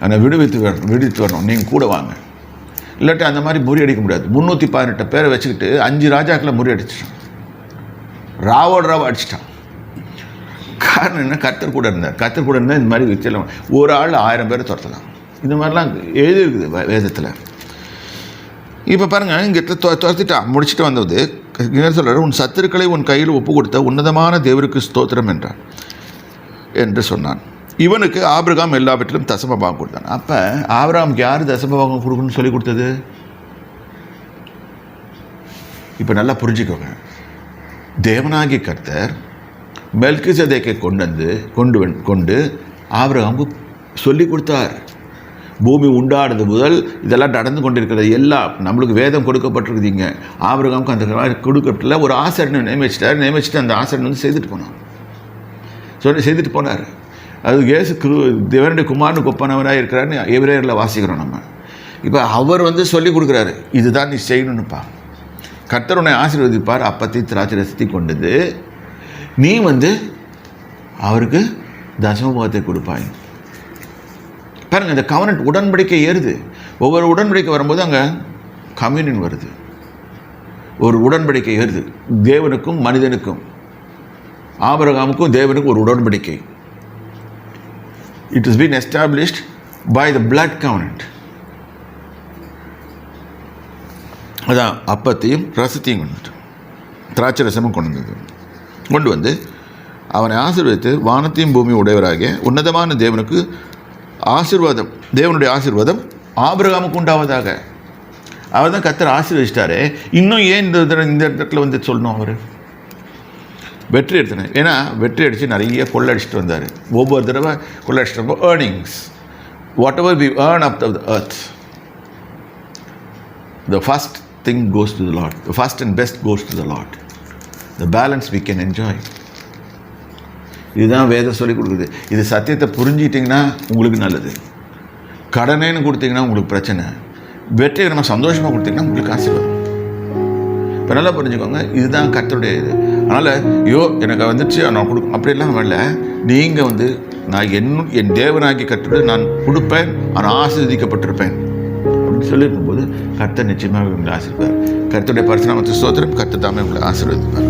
என்னை விடுவித்து வரணும், நீங்கள் கூட வாங்க. இல்லாட்டி அந்த மாதிரி முறியடிக்க முடியாது. 318 பேரை வச்சுக்கிட்டு 5 ராஜாக்களை முறியடிச்சிட்டான். ராவோட அடிச்சிட்டான். காரணம் என்ன? கர்த்தர் கூட இருந்தால் இந்த மாதிரி வித்தியெல்லாம் ஒரு ஆள் 1000 பேரை துரத்தலாம். இந்த மாதிரிலாம் எழுதியிருக்குது வேதத்தில். இப்போ பாருங்கள், இங்கே துரத்திட்டான். முடிச்சுட்டு வந்தது என்ன சொல்கிறார், உன் சத்துருக்களை உன் கையில் ஒப்பு கொடுத்த உன்னதமான தேவருக்கு ஸ்தோத்திரம் என்றார் என்று சொன்னான். இவனுக்கு ஆபிரகாம் எல்லாவற்றிலும் தசமபாகம் கொடுத்தான். அப்போ ஆபிரகாமுக்கு யார் தசமபாகம் கொடுக்கணும்னு சொல்லி கொடுத்தது? இப்போ நல்லா புரிஞ்சுக்கோங்க. தேவனாகிய கர்த்தர் மெல்கிசேதேக்கை கொண்டு ஆபிரகாமுக்கு சொல்லி கொடுத்தார். பூமி உண்டானது முதல் இதெல்லாம் நடந்து கொண்டிருக்கிறது எல்லாம் நம்மளுக்கு வேதம் கொடுக்கப்பட்டிருக்குது. இங்கே ஆபிரகாமுக்கு அந்த கொடுக்கப்பட்டல ஒரு ஆசாரியனை நியமிச்சிட்டு அந்த ஆசாரியன் வந்து செய்துட்டு போனார். அது இயேசு தேவனுடைய குமாரனுக்கு ஒப்பானவராக இருக்கிறாருன்னு எபிரேயரில் வாசிக்கிறோம் நம்ம. இப்போ அவர் வந்து சொல்லி கொடுக்குறாரு, இதுதான் நீ செய்யணும்னுப்பா. கர்த்தர் உன்னை ஆசீர்வதிப்பார், அப்பத்தை திராட்சரசத்தை கொண்டது நீ வந்து அவருக்கு தசமபாகத்தை கொடுப்பாய். பாருங்கள், இந்த கவர்னட் உடன்படிக்கை ஏறுது. ஒவ்வொரு உடன்படிக்கை வரும்போது அங்கே கம்யூனியன் வருது. ஒரு உடன்படிக்கை ஏறுது, தேவனுக்கும் மனிதனுக்கும், ஆபிரகாமுக்கும் தேவனுக்கும் ஒரு உடன்படிக்கை. It is been established by the blood covenant. அதான் அப்பத்தையும் ரசத்தையும் திராட்சை ரசமும் கொண்டு வந்து அவனை ஆசீர்வதித்து வானத்தையும் பூமியும் உடையவராகிய உன்னதமான தேவனுக்கு ஆசீர்வாதம், தேவனுடைய ஆசீர்வாதம் ஆபிரகாமுக்கு உண்டாவதாக. அவர் தான் கர்த்தர் ஆசீர்வதிச்சிட்டாரு. இன்னும் ஏன் இந்த இடத்துல வந்து சொல்லணும்? அவர் வெற்றி எடுத்தனர். ஏன்னா வெற்றி அடித்து நிறைய கொள்ளடிச்சிட்டு வந்தார். ஒவ்வொரு தடவை கொள்ளடிச்சிட்டு வந்தோம். Earnings, whatever we earn up the earth, the first thing goes to the Lord. The first and best goes to the Lord. The balance we can enjoy. இதுதான் வேதம் சொல்லி கொடுக்குது. இது சத்தியத்தை புரிஞ்சிட்டிங்கன்னா உங்களுக்கு நல்லது. கடனேன்னு கொடுத்தீங்கன்னா உங்களுக்கு பிரச்சனை. வெற்றியை நம்ம சந்தோஷமாக கொடுத்தீங்கன்னா உங்களுக்கு ஆசீர்வாதம். இப்போ நல்லா புரிஞ்சுக்கோங்க, இதுதான் கர்த்தருடைய இது. அதனால் எனக்கு வந்துச்சு நான் கொடுக்கும் அப்படிலாம் வரல. நீங்கள் வந்து நான் என் தேவனாகி கர்த்தருடைய நான் கொடுப்பேன், ஆனால் ஆசீர்வதிக்கப்பட்டிருப்பேன் அப்படின்னு சொல்லியிருக்கும்போது கர்த்தர் நிச்சயமாக உங்களை ஆசீர்வார். கர்த்தருடைய பரிசுநாமத்துக்கு ஸ்தோத்திரம். கர்த்தர் தாமே உங்களை ஆசீர்வதிப்பார்.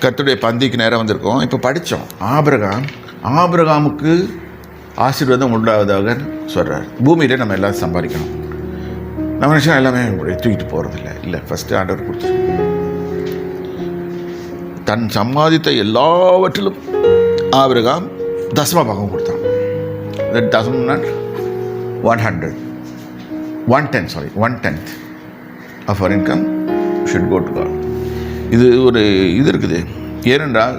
கர்த்தருடைய பந்திக்கு நேரம் வந்திருக்கோம். இப்போ படித்தோம், ஆபிரகாமுக்கு ஆசீர்வாதம் உண்டாவதாக சொல்கிறார். பூமியிலே நம்ம எல்லாம் சம்பாதிக்கணும். நம்ம நினச்சா எல்லாமே தூக்கிட்டு போகிறதில்ல. இல்லை, ஃபஸ்ட்டு ஆண்டவர் கொடுத்துருக்கோம். தன் சம்பாதித்த எல்லாவற்றிலும் ஆபிரகாம் தசம பாகம் கொடுத்தான். தசமம்னா 1/10 of our income should go to God. இது ஒரு இது இருக்குது. ஏனென்றால்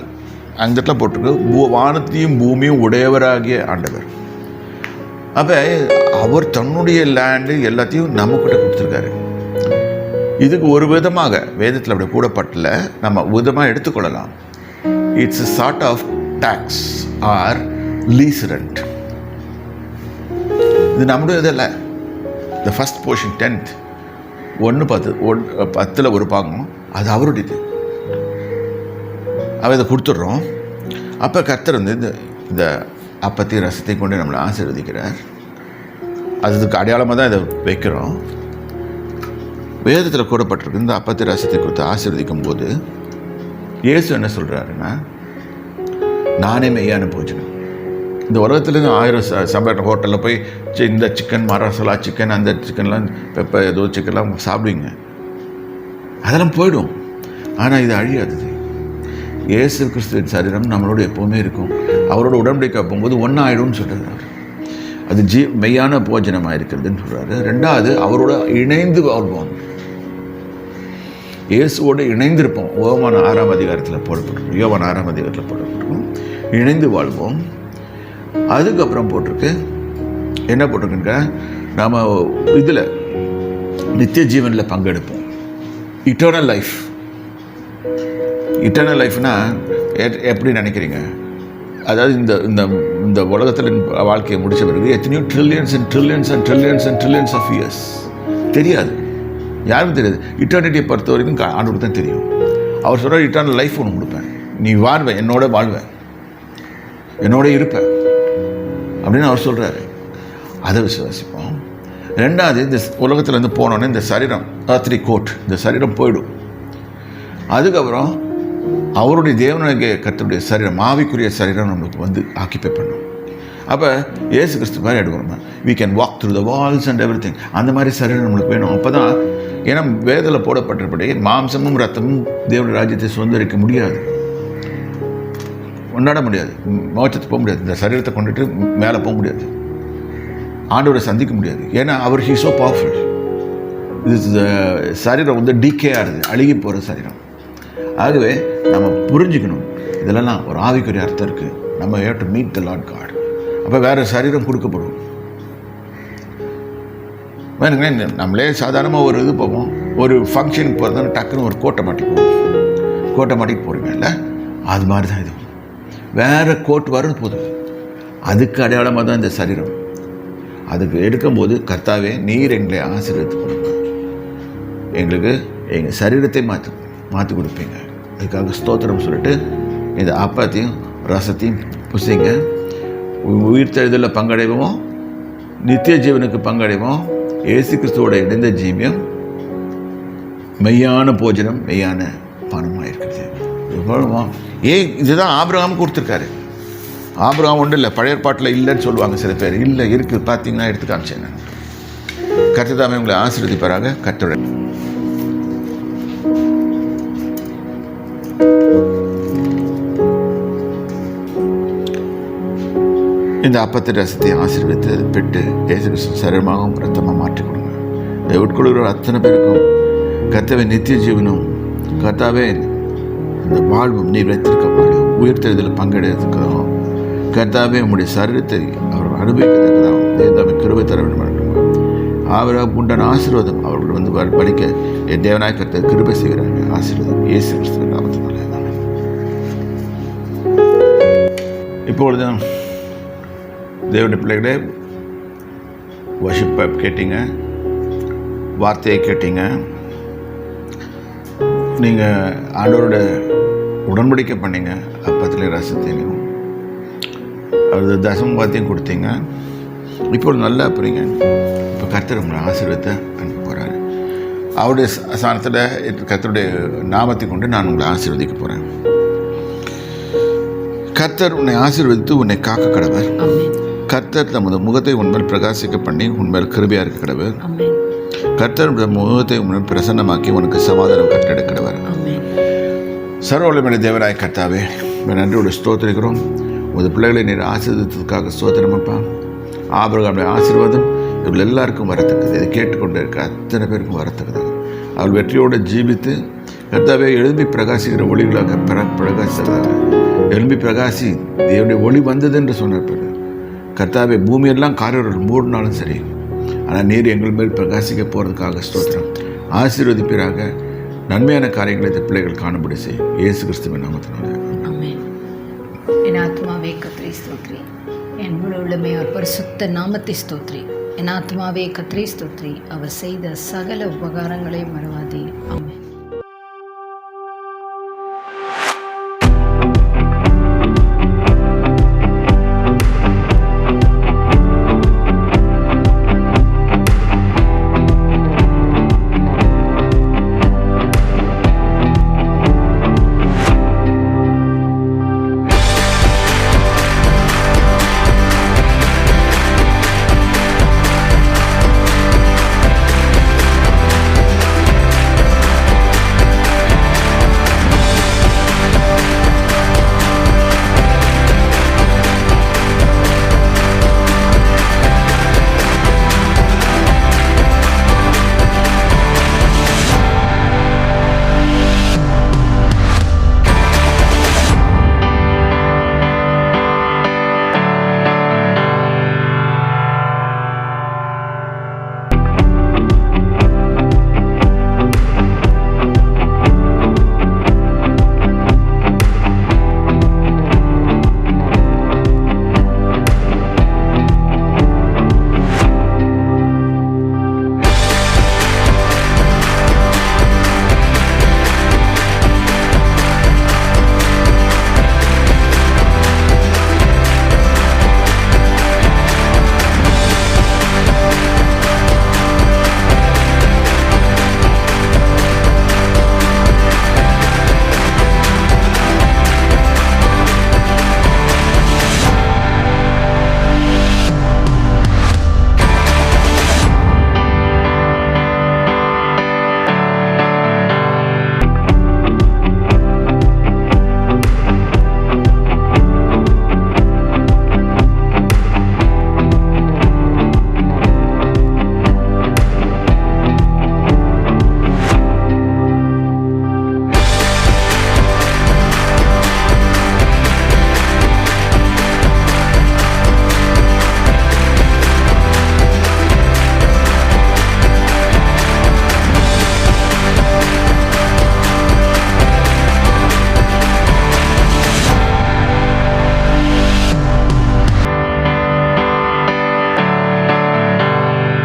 அந்த இடத்துல போட்டிருக்கு வானத்தையும் பூமியும் உடையவராகிய ஆண்டவர். அப்போ அவர் தன்னுடைய லேண்டு எல்லாத்தையும் நம்மக்கிட்ட கொடுத்துருக்காரு. இதுக்கு ஒரு விதமாக வேதத்தில் அப்படி கூடப்பட்டல நம்ம விதமாக எடுத்துக்கொள்ளலாம். It's a sort of tax or lease rent. இது நம்முடைய இதில் the first portion 10th 1/10 ஒரு பாகம் அது அவருடையது. அவ இதை கொடுத்துட்றோம். அப்போ கர்த்தர் வந்து இந்த அப்பத்தையும் ரசத்தையும் கொண்டு நம்மளை ஆசீர்வதிக்கிறார். அதுக்கு அடையாளமாக தான் இதை வைக்கிறோம். வேதத்தில் கூடப்பட்டிருக்கு இந்த அப்பத்தை ரசத்தை கொடுத்து ஆசீர்வதிக்கும் போது இயேசு என்ன சொல்கிறாருன்னா, நானே மெய்யான போஜனம். இந்த உலகத்துலேருந்து 1000 சம்பள ஹோட்டலில் போய் இந்த சிக்கன் மசாலா சிக்கன் அந்த சிக்கன்லாம் பெப்பர் ஏதோ சிக்கன்லாம் சாப்பிடுவீங்க, அதெல்லாம் போயிடும். ஆனால் இது அழியாதது. இயேசு கிறிஸ்துவின் சரீரம் நம்மளோட எப்போவுமே இருக்கும். அவரோட உடன்படிக்கை போகும்போது ஒன்றா ஆகிடும்னு சொல்கிறார். அது மெய்யான போஜனமாக இருக்கிறதுன்னு சொல்கிறாரு. ரெண்டாவது, அவரோட இணைந்து வாழ்வோம். இயேசுவோடு இணைந்திருப்போம். யோவான் 6ஆம் அதிகாரத்தில் போடப்பட்டிருக்கோம். இணைந்து வாழ்வோம். அதுக்கப்புறம் போட்டிருக்கு என்ன போட்டிருக்குங்க, நாம் இதில் நித்திய ஜீவனில் பங்கெடுப்போம். இட்டர்னல் லைஃப்னா எப்படி நினைக்கிறீங்க? அதாவது இந்த உலகத்தில் வாழ்க்கையை முடிச்ச பிறகு எத்தனையோ ட்ரில்லியன்ஸ் ஆஃப் இயர்ஸ் தெரியாது, யாருக்கும் தெரியாது. இட்டர்னிட்டியை பொறுத்த வரைக்கும் ஆண்டவருக்கு தான் தெரியும். அவர் சொல்கிறார், இட்டர்னல் லைஃப் ஒன்று கொடுப்பேன், நீ வாழ்வேன், என்னோட வாழ்வேன், என்னோட இருப்பேன் அப்படின்னு அவர் சொல்கிறாரு. அதை விசுவாசிப்போம். ரெண்டாவது, இந்த உலகத்துலேருந்து போனோன்னே இந்த சரீரம் ராத்திரி கோட், இந்த சரீரம் போயிடும். அதுக்கப்புறம் அவருடைய தேவனுடைய கர்த்தருடைய சரீரம், ஆவிக்குரிய சரீரம் நம்மளுக்கு வந்து ஆக்கிபை பண்ணும். அப்போ இயேசு கிறிஸ்து மாதிரி எடுக்கணும். we can walk through the walls and everything. அந்த மாதிரி சரீரம் நம்மளுக்கு வேணும். அப்போ தான், ஏன்னா வேதத்தில் போடப்பட்டபடி மாம்சமும் ரத்தமும் தேவனுடைய ராஜ்யத்தை சுதந்திரிக்க முடியாது, கொண்டாட முடியாது, மோட்சத்துக்கு போக முடியாது, இந்த சரீரத்தை கொண்டுட்டு மேலே போக முடியாது, ஆண்டவரை சந்திக்க முடியாது. ஏன்னா அவர் ஹீ ஸோ பவர்ஃபுல். இது சரீரம் வந்து டிகே ஆகுது, அழுகி போகிற சரீரம். ஆகவே நம்ம புரிஞ்சுக்கணும், இதெல்லாம் ஒரு ஆவிக்குரிய அர்த்தம் இருக்குது. நம்ம have to meet the Lord God. அப்போ வேறு சரீரம் கொடுக்கப்படும். வேணுங்க, நம்மளே சாதாரணமாக ஒரு இது போவோம், ஒரு ஃபங்க்ஷனுக்கு போகிறதான டக்குன்னு ஒரு கோட்டை மாட்டிக்கு போகிறீங்க இல்லை, அது மாதிரி தான் இது. வேறு கோட் வரும் போது அதுக்கு அடையாளமாக தான் இந்த சரீரம். அதுக்கு எடுக்கும்போது, கர்த்தாவே நீர் எங்களை ஆசீர்வதித்து கொடுங்க, எங்களுக்கு எங்கள் சரீரத்தை மாற்றி கொடுப்பீங்க, அதுக்காக ஸ்தோத்திரம் சொல்லிட்டு இந்த அப்பத்தையும் ரசத்தையும் புசிங்க. உயிர்த்தெழுதலில் பங்கடைவோம், நித்திய ஜீவனுக்கு பங்கடைவோம். இயேசு கிறிஸ்துவோட இணைந்த ஜீவியம் மெய்யான போஜனம், மெய்யான பானமாக இருக்கிறது. இதுதான் ஆபிரகாம் கொடுத்துருக்காரு. ஆபிரகாம் ஒன்றும் இல்லை, பழைய பாட்டில் இல்லைன்னு சொல்லுவாங்க சில பேர். இல்லை, இருக்குது, பார்த்தீங்கன்னா எடுத்து காமிச்சேன். கர்த்தர் தாமே உங்களை ஆசீர்வதிப்பாராக. கர்த்தருடைய இந்த அப்பத்தை ரசத்தை ஆசீர்வதித்து பெற்று இயேசு கிறிஸ்து சரீரமாகவும் ரத்தமாக மாற்றிக் கொடுங்க. இதை உட்கொள்கிற அத்தனை பேருக்கும் கர்த்தாவே நித்திய ஜீவனும், கர்த்தாவே இந்த வாழ்வும் நீர் வைத்திருக்கப்படும் உயிர்த்தெழுதலில் பங்கெடுக்கிறதாகவும், கர்த்தாவே உங்களுடைய சரீரத்தை அவர்கள் அனுபவிக்கத்தக்கதாகவும் தேவதாமே கிருபை தர வேண்டும். அவர்களுக்கு உண்டான ஆசீர்வாதம் அவர்கள் வந்து படிக்க என் தேவனாய் கர்த்தர் கிருபை செய்கிறாங்க. ஆசீர்வாதம் இயேசு கிறிஸ்துவின் நாமத்தினாலே. இப்பொழுது தேவனுடைய பிள்ளைகளே, வர்ஷிப்பை கேட்டீங்க, வார்த்தையை கேட்டீங்க. நீங்கள் ஆண்டவரோட உடன்படிக்கை பண்ணீங்க. அப்பத்திலே ரசத்தையும் அது தசமபாத்தையும் கொடுத்தீங்க. இப்பொழுது நல்லா புரியுங்க. இப்போ கர்த்தர் உங்களை ஆசீர்வாதத்தை அனுப்ப போகிறாரு. அவருடைய ஸ்தானத்தில் கர்த்தருடைய நாமத்தை கொண்டு நான் உங்களை ஆசீர்வதிக்க போகிறேன். கர்த்தர் உன்னை ஆசீர்வதித்து உன்னை காக்க கடவர். கர்த்தர் தமது முகத்தை உன்மேல் பிரகாசிக்க பண்ணி உன்மேல் கிருபையாக இருக்க கடவர். கர்த்தர் முகத்தை உன்மேல் பிரசன்னமாக்கி உனக்கு சமாதானம் கட்டெடுக்க கடவர். சர்வவல்லமையுள்ள தேவராய கர்த்தாவே, நன்றியோட ஸ்தோத்திரிக்கிறோம். உங்கள் பிள்ளைகளை நீர் ஆசீர்வதித்ததுக்காக ஸ்தோத்திரமப்பா. ஆபிரகாமுடைய ஆசீர்வாதம் இவர்கள் எல்லாருக்கும் வரத்தக்கது. இதை கேட்டுக்கொண்டு இருக்க அத்தனை பேருக்கும் வரத்தக்கது. அவள் வெற்றியோடு ஜீவித்து கர்த்தாவே எழும்பி பிரகாசிக்கிற ஒளிகளாக பிரகாசித்ததாக எழும்பி பிரகாசி தேவனுடைய ஒளி வந்தது என்று சொன்னார். கர்த்தாவே, பூமியெல்லாம் காரியர்கள் மூடினாலும் சரி, ஆனால் நீர் எங்கள் மேல் பிரகாசிக்க போகிறதுக்காக ஸ்தோத்திரம். ஆசீர்வதிப்பீராக. நன்மையான காரியங்களை இந்த பிள்ளைகள் காணும்படி செய்யும். இயேசு கிறிஸ்துவின் நாமத்தினாலே. என் ஆத்மாவே கர்த்தரை ஸ்தோத்ரி, என் முழு உள்ளமே அவர் பரிசுத்த நாமத்தை ஸ்தோத்ரி. என் ஆத்மாவே கர்த்தரை ஸ்தோத்ரி, அவர் செய்த சகல உபகாரங்களை மறவாதே. ஆமென்.